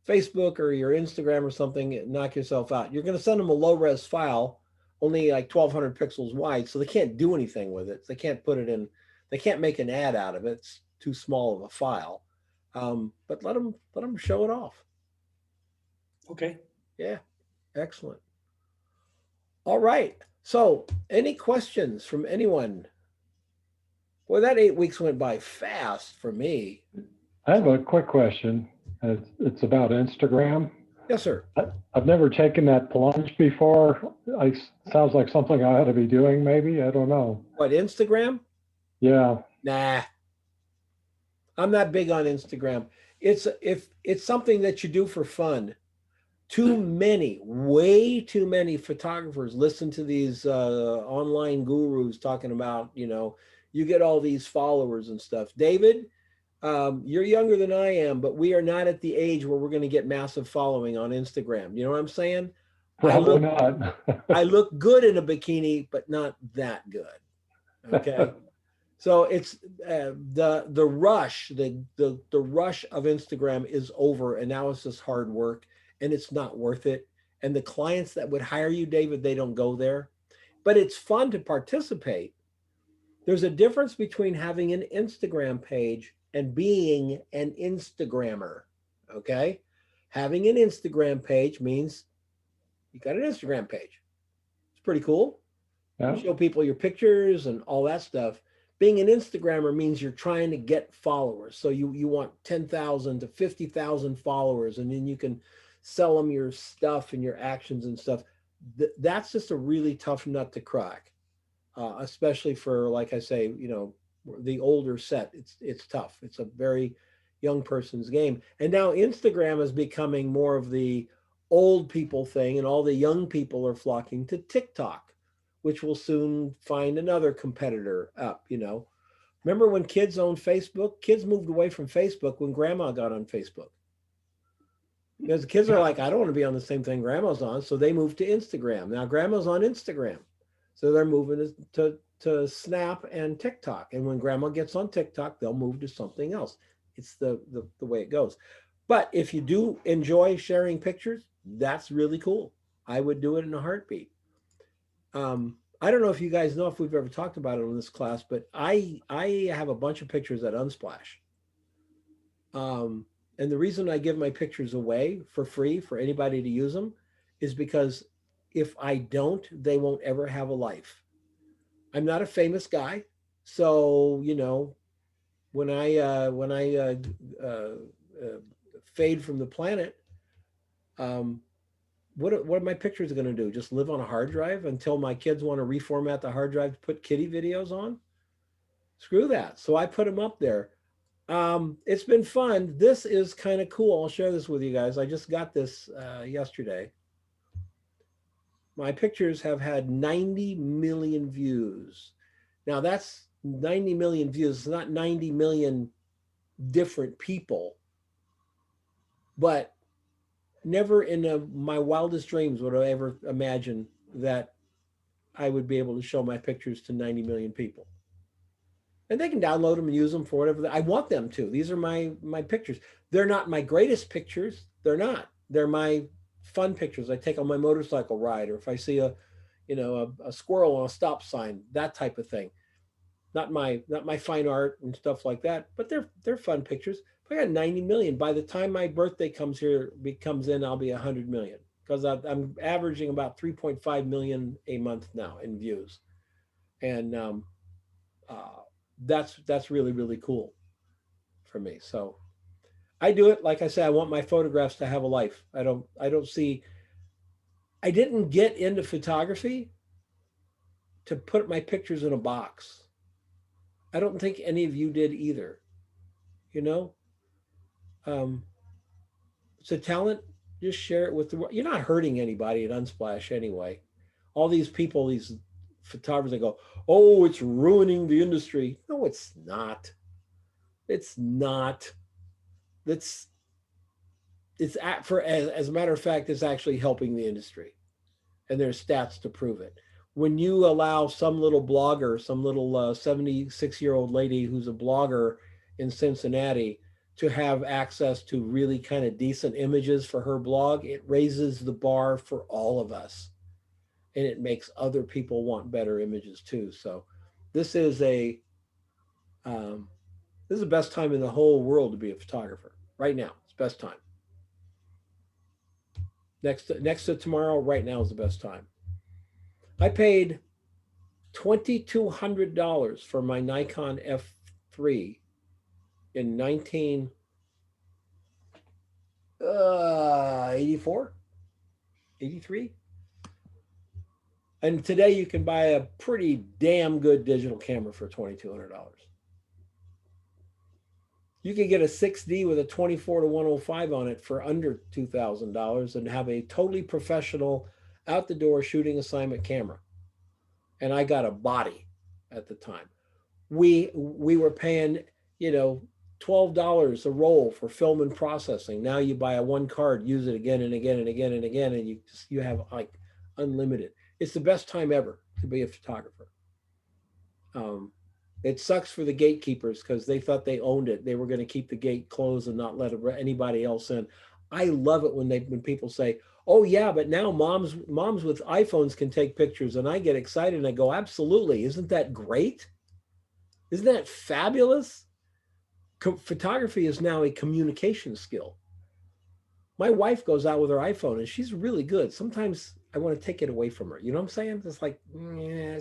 Facebook or your Instagram or something, knock yourself out. You're going to send them a low-res file, only like 1,200 pixels wide, so they can't do anything with it. They can't put it in. They can't make an ad out of it. It's too small of a file. But let them show it off. Okay. Yeah. Excellent. All right. So, any questions from anyone? Boy, that 8 weeks went by fast for me. I have a quick question. It's about Instagram. Yes, sir. I've never taken that plunge before. Sounds like something I ought to be doing, maybe. I don't know. What, Instagram? Yeah. Nah. I'm not big on Instagram. It's something that you do for fun. Way too many photographers listen to these online gurus talking about, you get all these followers and stuff. David, you're younger than I am, but we are not at the age where we're going to get massive following on Instagram. You know what I'm saying? Probably not. I look good in a bikini, but not that good. Okay. So it's the rush, the rush of Instagram is over, and now it's just hard work, and it's not worth it. And the clients that would hire you, David, they don't go there. But it's fun to participate. There's a difference between having an Instagram page and being an Instagrammer. Okay, having an Instagram page means you got an Instagram page. It's pretty cool. Yeah. You show people your pictures and all that stuff. Being an Instagrammer means you're trying to get followers. So you want 10,000 to 50,000 followers, and then you can sell them your stuff and your actions and stuff. That's just a really tough nut to crack, especially for, like I say, the older set. It's tough. It's a very young person's game. And now Instagram is becoming more of the old people thing, and all the young people are flocking to TikTok, which will soon find another competitor up. Remember when kids owned Facebook? Kids moved away from Facebook when grandma got on Facebook. Because the kids are like, I don't want to be on the same thing grandma's on. So they moved to Instagram. Now grandma's on Instagram. So they're moving to Snap and TikTok. And when grandma gets on TikTok, they'll move to something else. It's the way it goes. But if you do enjoy sharing pictures, that's really cool. I would do it in a heartbeat. I don't know if you guys know if we've ever talked about it in this class, but I have a bunch of pictures at Unsplash. And the reason I give my pictures away for free for anybody to use them is because if I don't, they won't ever have a life. I'm not a famous guy. So, you know, when I fade from the planet, what are my pictures going to do? Just live on a hard drive until my kids want to reformat the hard drive to put kitty videos on? Screw that. So I put them up there. It's been fun. This is kind of cool. I'll share this with you guys. I just got this yesterday. My pictures have had 90 million views. Now that's 90 million views. It's not 90 million different people, but never in my wildest dreams would I ever imagine that I would be able to show my pictures to 90 million people. And they can download them and use them for whatever I want them to. These are my pictures. They're not my greatest pictures. They're not. They're my fun pictures I take on my motorcycle ride, or if I see a squirrel on a stop sign, that type of thing. Not my fine art and stuff like that, but they're fun pictures. If I got 90 million, by the time my birthday comes in, I'll be 100 million, because I'm averaging about 3.5 million a month now in views. And that's really, really cool for me. So I do it. Like I said, I want my photographs to have a life. I didn't get into photography to put my pictures in a box. I don't think any of you did either. You know, it's a talent. Just share it with the world. You're not hurting anybody at Unsplash anyway. All these people, these photographers, they go, oh, it's ruining the industry. No, it's not. It's not. As a matter of fact, it's actually helping the industry, and there's stats to prove it. When you allow some little blogger, some little 76-year-old lady who's a blogger in Cincinnati to have access to really kind of decent images for her blog, it raises the bar for all of us, and it makes other people want better images too. So this is the best time in the whole world to be a photographer right now. It's the best time. Next to tomorrow, right now is the best time. I paid $2,200 for my Nikon F3 in 1984, 83. And today you can buy a pretty damn good digital camera for $2,200. You can get a 6D with a 24-105 on it for under $2,000 and have a totally professional out the door shooting assignment camera. And I got a body at the time. We were paying, $12 a roll for film and processing. Now you buy a one card, use it again and again and again and again, and you have like unlimited. It's the best time ever to be a photographer. It sucks for the gatekeepers because they thought they owned it. They were going to keep the gate closed and not let anybody else in. I love it when people say, oh yeah, but now moms with iPhones can take pictures, and I get excited and I go, absolutely. Isn't that great? Isn't that fabulous? Photography is now a communication skill. My wife goes out with her iPhone and she's really good. Sometimes I want to take it away from her. You know what I'm saying? It's like,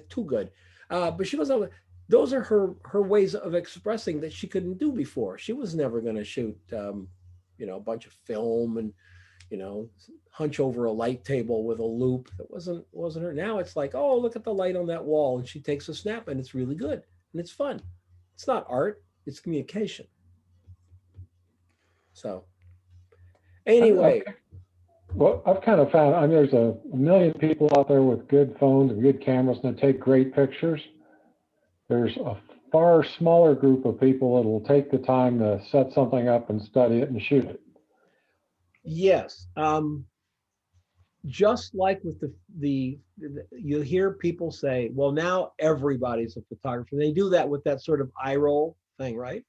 too good. But she goes out. Those are her ways of expressing that she couldn't do before. She was never going to shoot, a bunch of film and, hunch over a light table with a loop. That wasn't her. Now it's like, oh, look at the light on that wall, and she takes a snap, and it's really good and it's fun. It's not art; it's communication. So, anyway. Well, I've kind of found, there's a million people out there with good phones and good cameras and they take great pictures. There's a far smaller group of people that will take the time to set something up and study it and shoot it. Yes. Just like with you hear people say, well, now everybody's a photographer. They do that with that sort of eye roll thing, right?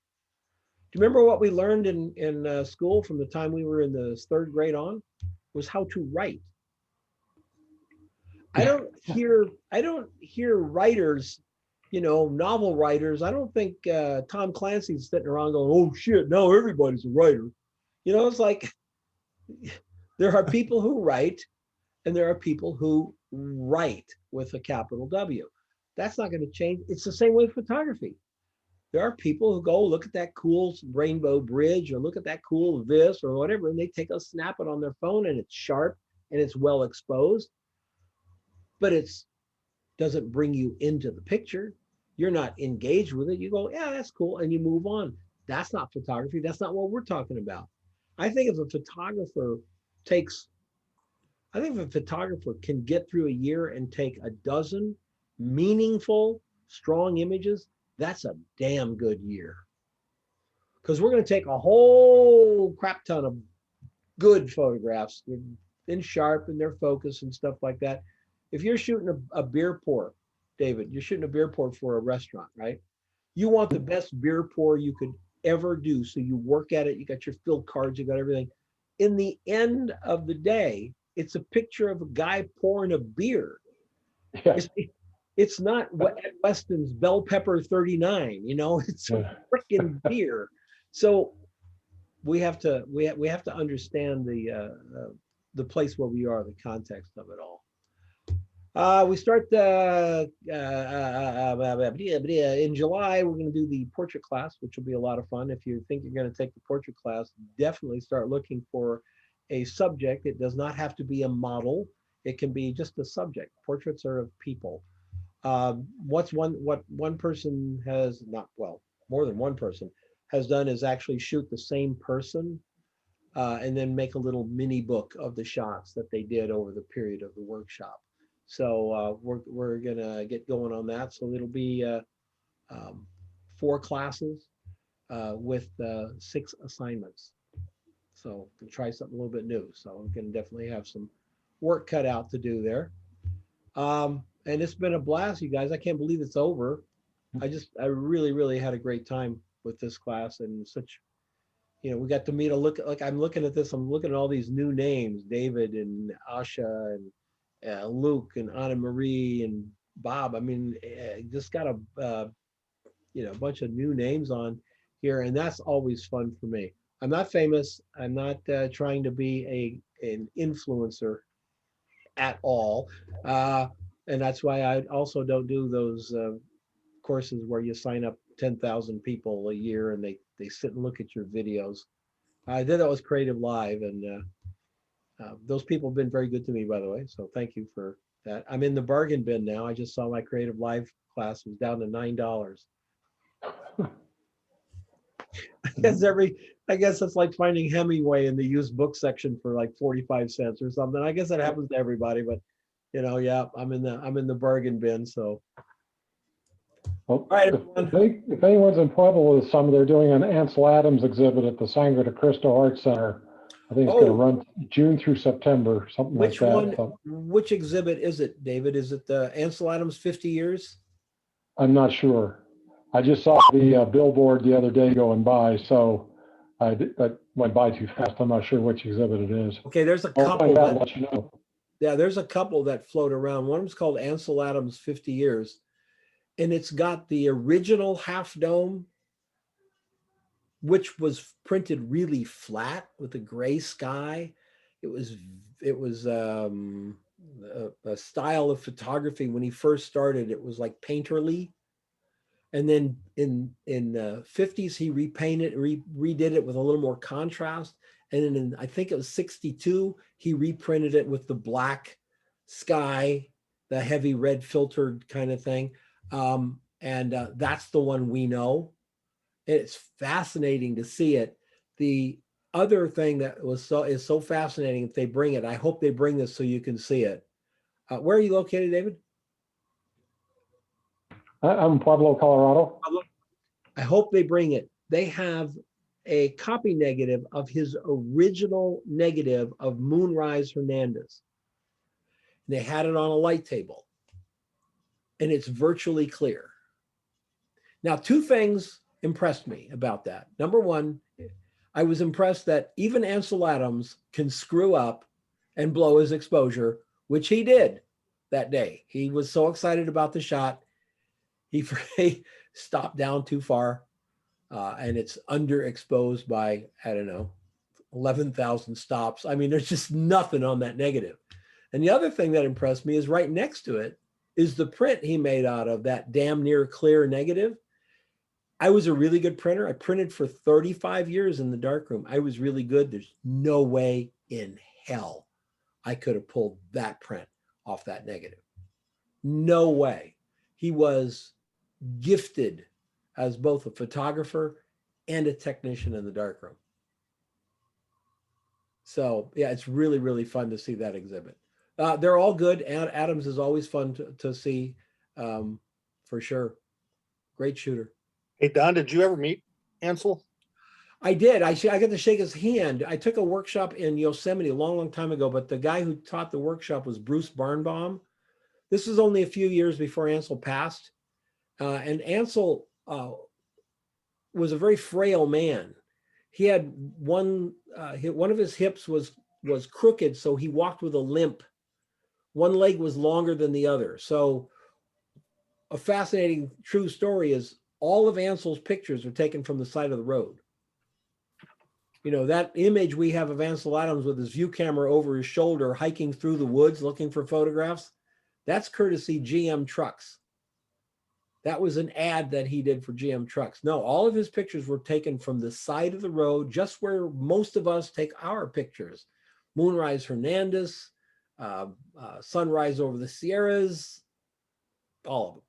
Do you remember what we learned in school from the time we were in the 3rd grade on? Was how to write. I don't hear writers, novel writers. I don't think Tom Clancy's sitting around going, oh shit, now everybody's a writer. It's like there are people who write and there are people who write with a capital W. That's not going to change. It's the same way with photography. There are people who go look at that cool rainbow bridge or look at that cool this or whatever, and they take a snap it on their phone and it's sharp and it's well exposed, but it doesn't bring you into the picture. You're not engaged with it. You go, yeah, that's cool, and you move on. That's not photography. That's not what we're talking about. I think if a photographer can get through a year and take a dozen meaningful, strong images, that's a damn good year. Because we're going to take a whole crap ton of good photographs in sharp and their focus and stuff like that. If you're shooting a beer pour, David, you're shooting a beer pour for a restaurant, right? You want the best beer pour you could ever do. So you work at it, you got your fill cards, you got everything. In the end of the day, it's a picture of a guy pouring a beer. Yeah. It's not Weston's Bell Pepper 39, it's a freaking beer. So we have to understand the place where we are, the context of it all. We start in July. We're going to do the portrait class, which will be a lot of fun. If you think you're going to take the portrait class, definitely start looking for a subject. It does not have to be a model. It can be just a subject. Portraits are of people. What one person has more than one person has done is actually shoot the same person and then make a little mini book of the shots that they did over the period of the workshop. So we're gonna get going on that. So it'll be 4 classes with 6 assignments. So we'll try something a little bit new. So I'm gonna definitely have some work cut out to do there. And it's been a blast, you guys. I can't believe it's over. I really, really had a great time with this class, and we got to meet I'm looking at this, I'm looking at all these new names, David and Asha and Luke and Anna Marie and Bob. I mean, just got a bunch of new names on here, and that's always fun for me. I'm not famous. I'm not trying to be an influencer at all. And that's why I also don't do those courses where you sign up 10,000 people a year and they sit and look at your videos. I did that with Creative Live, and those people have been very good to me, by the way. So thank you for that. I'm in the bargain bin now. I just saw my Creative Live class was down to $9. I guess it's like finding Hemingway in the used book section for like 45 cents or something. I guess that happens to everybody, but yeah, I'm in the bargain bin. So, well, all right, if anyone's in Pueblo with some, they're doing an Ansel Adams exhibit at the Sangre de Cristo Art Center. I think it's going to run June through September, something like that. Which exhibit is it, David? Is it the Ansel Adams 50 years? I'm not sure. I just saw the billboard the other day going by, so I went by too fast. I'm not sure which exhibit it is. Okay, there's a couple. I'll let you know. Yeah, there's a couple that float around. One of them's called Ansel Adams 50 Years, and it's got the original half dome, which was printed really flat with a gray sky. It was a style of photography when he first started. It was like painterly. And then in the 50s, he redid it with a little more contrast. And then in, I think it was 62, he reprinted it with the black sky, the heavy red filtered kind of thing. And that's the one we know. It's fascinating to see it. The other thing that is so fascinating, if they bring it, I hope they bring this so you can see it. Where are you located, David? I'm in Pueblo, Colorado. I hope they bring it. They have a copy negative of his original negative of Moonrise Hernandez. And they had it on a light table, and it's virtually clear. Now, two things impressed me about that. Number one, I was impressed that even Ansel Adams can screw up and blow his exposure, which he did that day. He was so excited about the shot, he stopped down too far, and it's underexposed by, I don't know, 11,000 stops. I mean, there's just nothing on that negative. And the other thing that impressed me is right next to it is the print he made out of that damn near clear negative. I was a really good printer. I printed for 35 years in the darkroom. I was really good. There's no way in hell I could have pulled that print off that negative. No way. He was gifted as both a photographer and a technician in the darkroom. So yeah, it's really, really fun to see that exhibit. They're all good. Adams is always fun to see, for sure. Great shooter. Hey, Don, did you ever meet Ansel? I did. I got to shake his hand. I took a workshop in Yosemite a long, long time ago, but the guy who taught the workshop was Bruce Barnbaum. This was only a few years before Ansel passed. And Ansel was a very frail man. He had one of his hips was crooked, so he walked with a limp. One leg was longer than the other. So a fascinating true story is all of Ansel's pictures are taken from the side of the road. You know, that image we have of Ansel Adams with his view camera over his shoulder, hiking through the woods, looking for photographs, that's courtesy GM Trucks. That was an ad that he did for GM Trucks. No, all of his pictures were taken from the side of the road, just where most of us take our pictures. Moonrise Hernandez, sunrise over the Sierras, all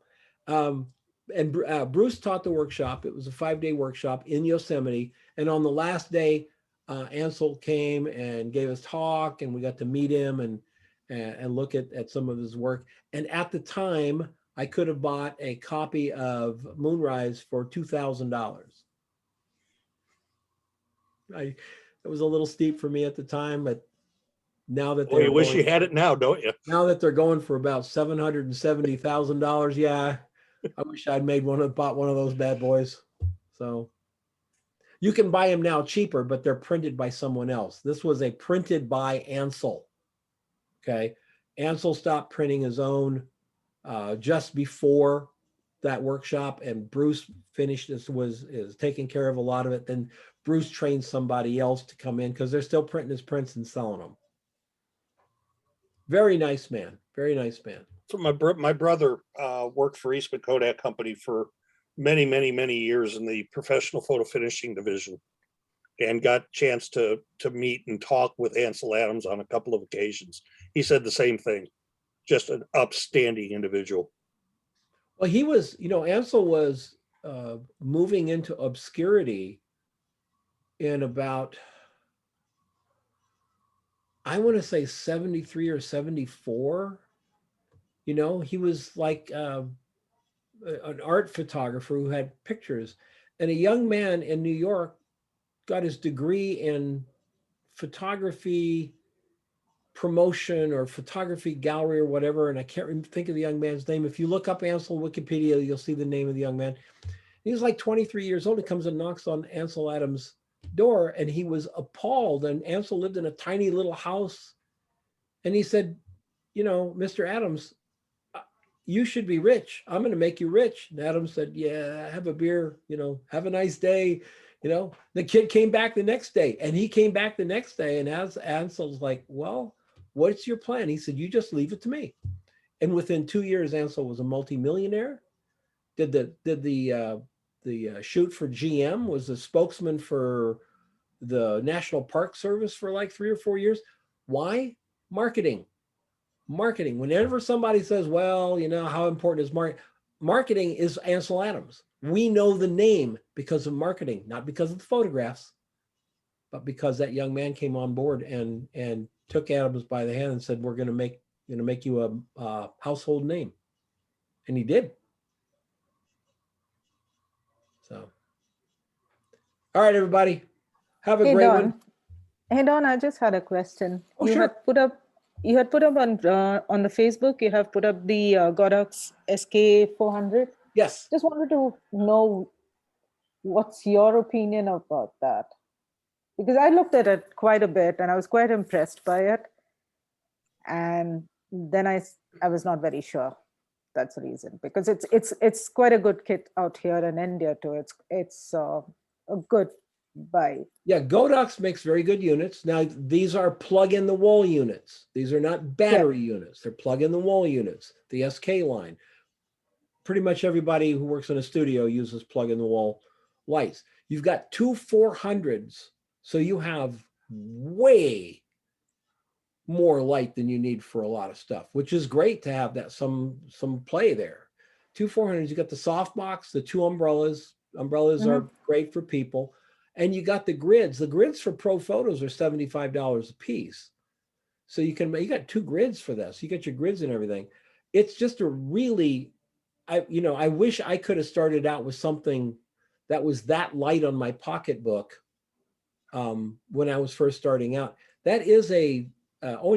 of them. And Bruce taught the workshop. It was a 5-day workshop in Yosemite. And on the last day, Ansel came and gave us talk, and we got to meet him and look at some of his work. And at the time, I could have bought a copy of Moonrise for $2,000. It was a little steep for me at the time, but now that you wish you had it now, don't you? Now that they're going for about $770,000, yeah, I wish I'd bought one of those bad boys. So you can buy them now cheaper, but they're printed by someone else. This was a printed by Ansel. Okay, Ansel stopped printing his own just before that workshop, and Bruce finished this, is taking care of a lot of it. Then Bruce trained somebody else to come in because they're still printing his prints and selling them. Very nice man. Very nice man. So my brother worked for Eastman Kodak Company for many, many, many years in the professional photo finishing division, and got a chance to meet and talk with Ansel Adams on a couple of occasions. He said the same thing. Just an upstanding individual. Well, he was, Ansel was moving into obscurity in about, I want to say 73 or 74. He was like an art photographer who had pictures. And a young man in New York got his degree in photography promotion or photography gallery or whatever. And I can't think of the young man's name. If you look up Ansel Wikipedia, you'll see the name of the young man. He was like 23 years old. He comes and knocks on Ansel Adams' door, and he was appalled. And Ansel lived in a tiny little house. And he said, Mr. Adams, you should be rich. I'm going to make you rich. And Adams said, yeah, have a beer, have a nice day. The kid came back the next day, and he came back the next day. And as Ansel's like, well, what's your plan? He said, you just leave it to me. And within 2 years, Ansel was a multimillionaire. Did the shoot for GM, was a spokesman for the National Park Service for like 3 or 4 years. Why? Marketing. Whenever somebody says, well, how important is marketing is Ansel Adams. We know the name because of marketing, not because of the photographs, but because that young man came on board and took Adams by the hand and said, we're going to make you a household name. And he did. So, all right, everybody, Have a Hey great Don. one. Hey Don, I just had a question. Oh, You sure. had put up on the Facebook, you have put up the Godox SK400. Yes. Just wanted to know what's your opinion about that? Because I looked at it quite a bit and I was quite impressed by it. And then I was not very sure. That's the reason, because it's quite a good kit out here in India too. It's a good buy. Yeah, Godox makes very good units. Now, these are plug-in-the-wall units. These are not battery units. They're plug-in-the-wall units, the SK line. Pretty much everybody who works in a studio uses plug-in-the-wall lights. You've got two 400s, so you have way more light than you need for a lot of stuff, which is great to have that some play there. Two 400s, you got the softbox, the two umbrellas. Umbrellas are great for people. And you got the grids. The grids for pro photos are $75 a piece. So you got two grids for this. You got your grids and everything. It's just a really, I wish I could have started out with something that was that light on my pocketbook when I was first starting out. That is and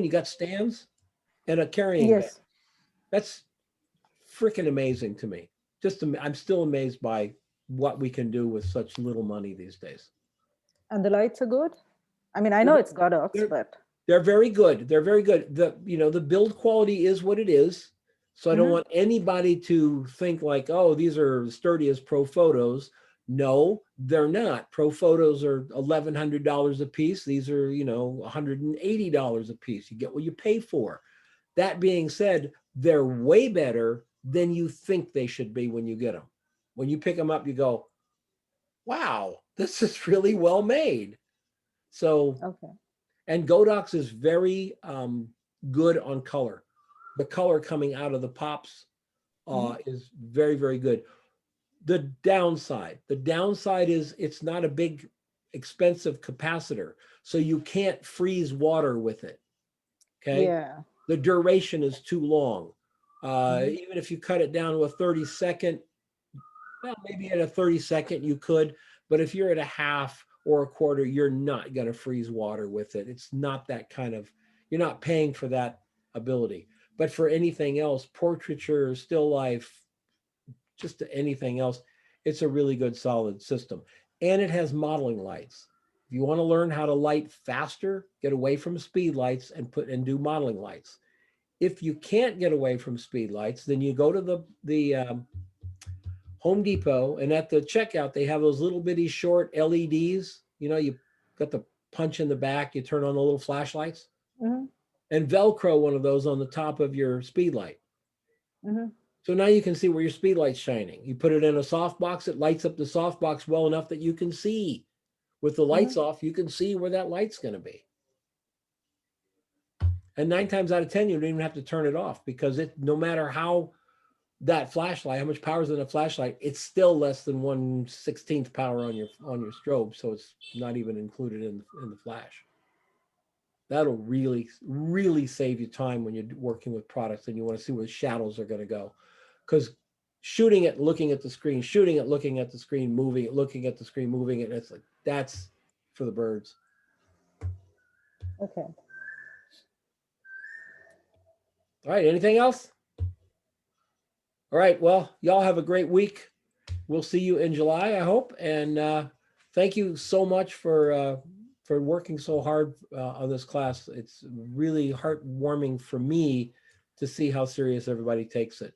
you got stands and a carrying bag. That's freaking amazing to me. I'm still amazed by what we can do with such little money these days. And the lights are good? I mean, I know it's Godox, but they're very good. They're very good. The build quality is what it is. So I don't want anybody to think like, oh, these are sturdy as pro photos. No, they're not. Pro photos are $1,100 a piece. These are, $180 a piece. You get what you pay for. That being said, they're way better than you think they should be when you get them. When you pick them up, you go, wow, this is really well made. So, and Godox is very good on color. The color coming out of the pops is very, very good. The downside is it's not a big, expensive capacitor, so you can't freeze water with it. Okay. Yeah. The duration is too long. Even if you cut it down to a 30-second, well, maybe at a 30-second you could, but if you're at a half or a quarter, you're not going to freeze water with it. It's not that kind of, you're not paying for that ability. But for anything else, portraiture, still life, just anything else, it's a really good solid system. And it has modeling lights. If you want to learn how to light faster, get away from speed lights and do modeling lights. If you can't get away from speed lights, then you go to the Home Depot, and at the checkout, they have those little bitty short LEDs. You got the punch in the back, you turn on the little flashlights, and Velcro one of those on the top of your speed light. So now you can see where your speed light's shining. You put it in a softbox, it lights up the softbox well enough that you can see. With the lights off, you can see where that light's going to be. And 9 times out of 10, you don't even have to turn it off, because no matter how that flashlight, how much power is in a flashlight, it's still less than 1/16 power on your strobe. So it's not even included in the flash. That'll really, really save you time when you're working with products and you want to see where the shadows are going to go. Because shooting it, looking at the screen, shooting it, looking at the screen, moving it, looking at the screen, moving it, it's like, that's for the birds. Okay. All right, anything else? All right, well, y'all have a great week. We'll see you in July, I hope. And thank you so much for working so hard on this class. It's really heartwarming for me to see how serious everybody takes it.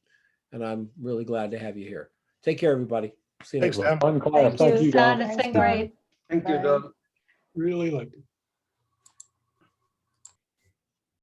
And I'm really glad to have you here. Take care, everybody. See you next time. Fun class. Thank you, Don. Don. It's been great. Thank you, Don. Really liked it.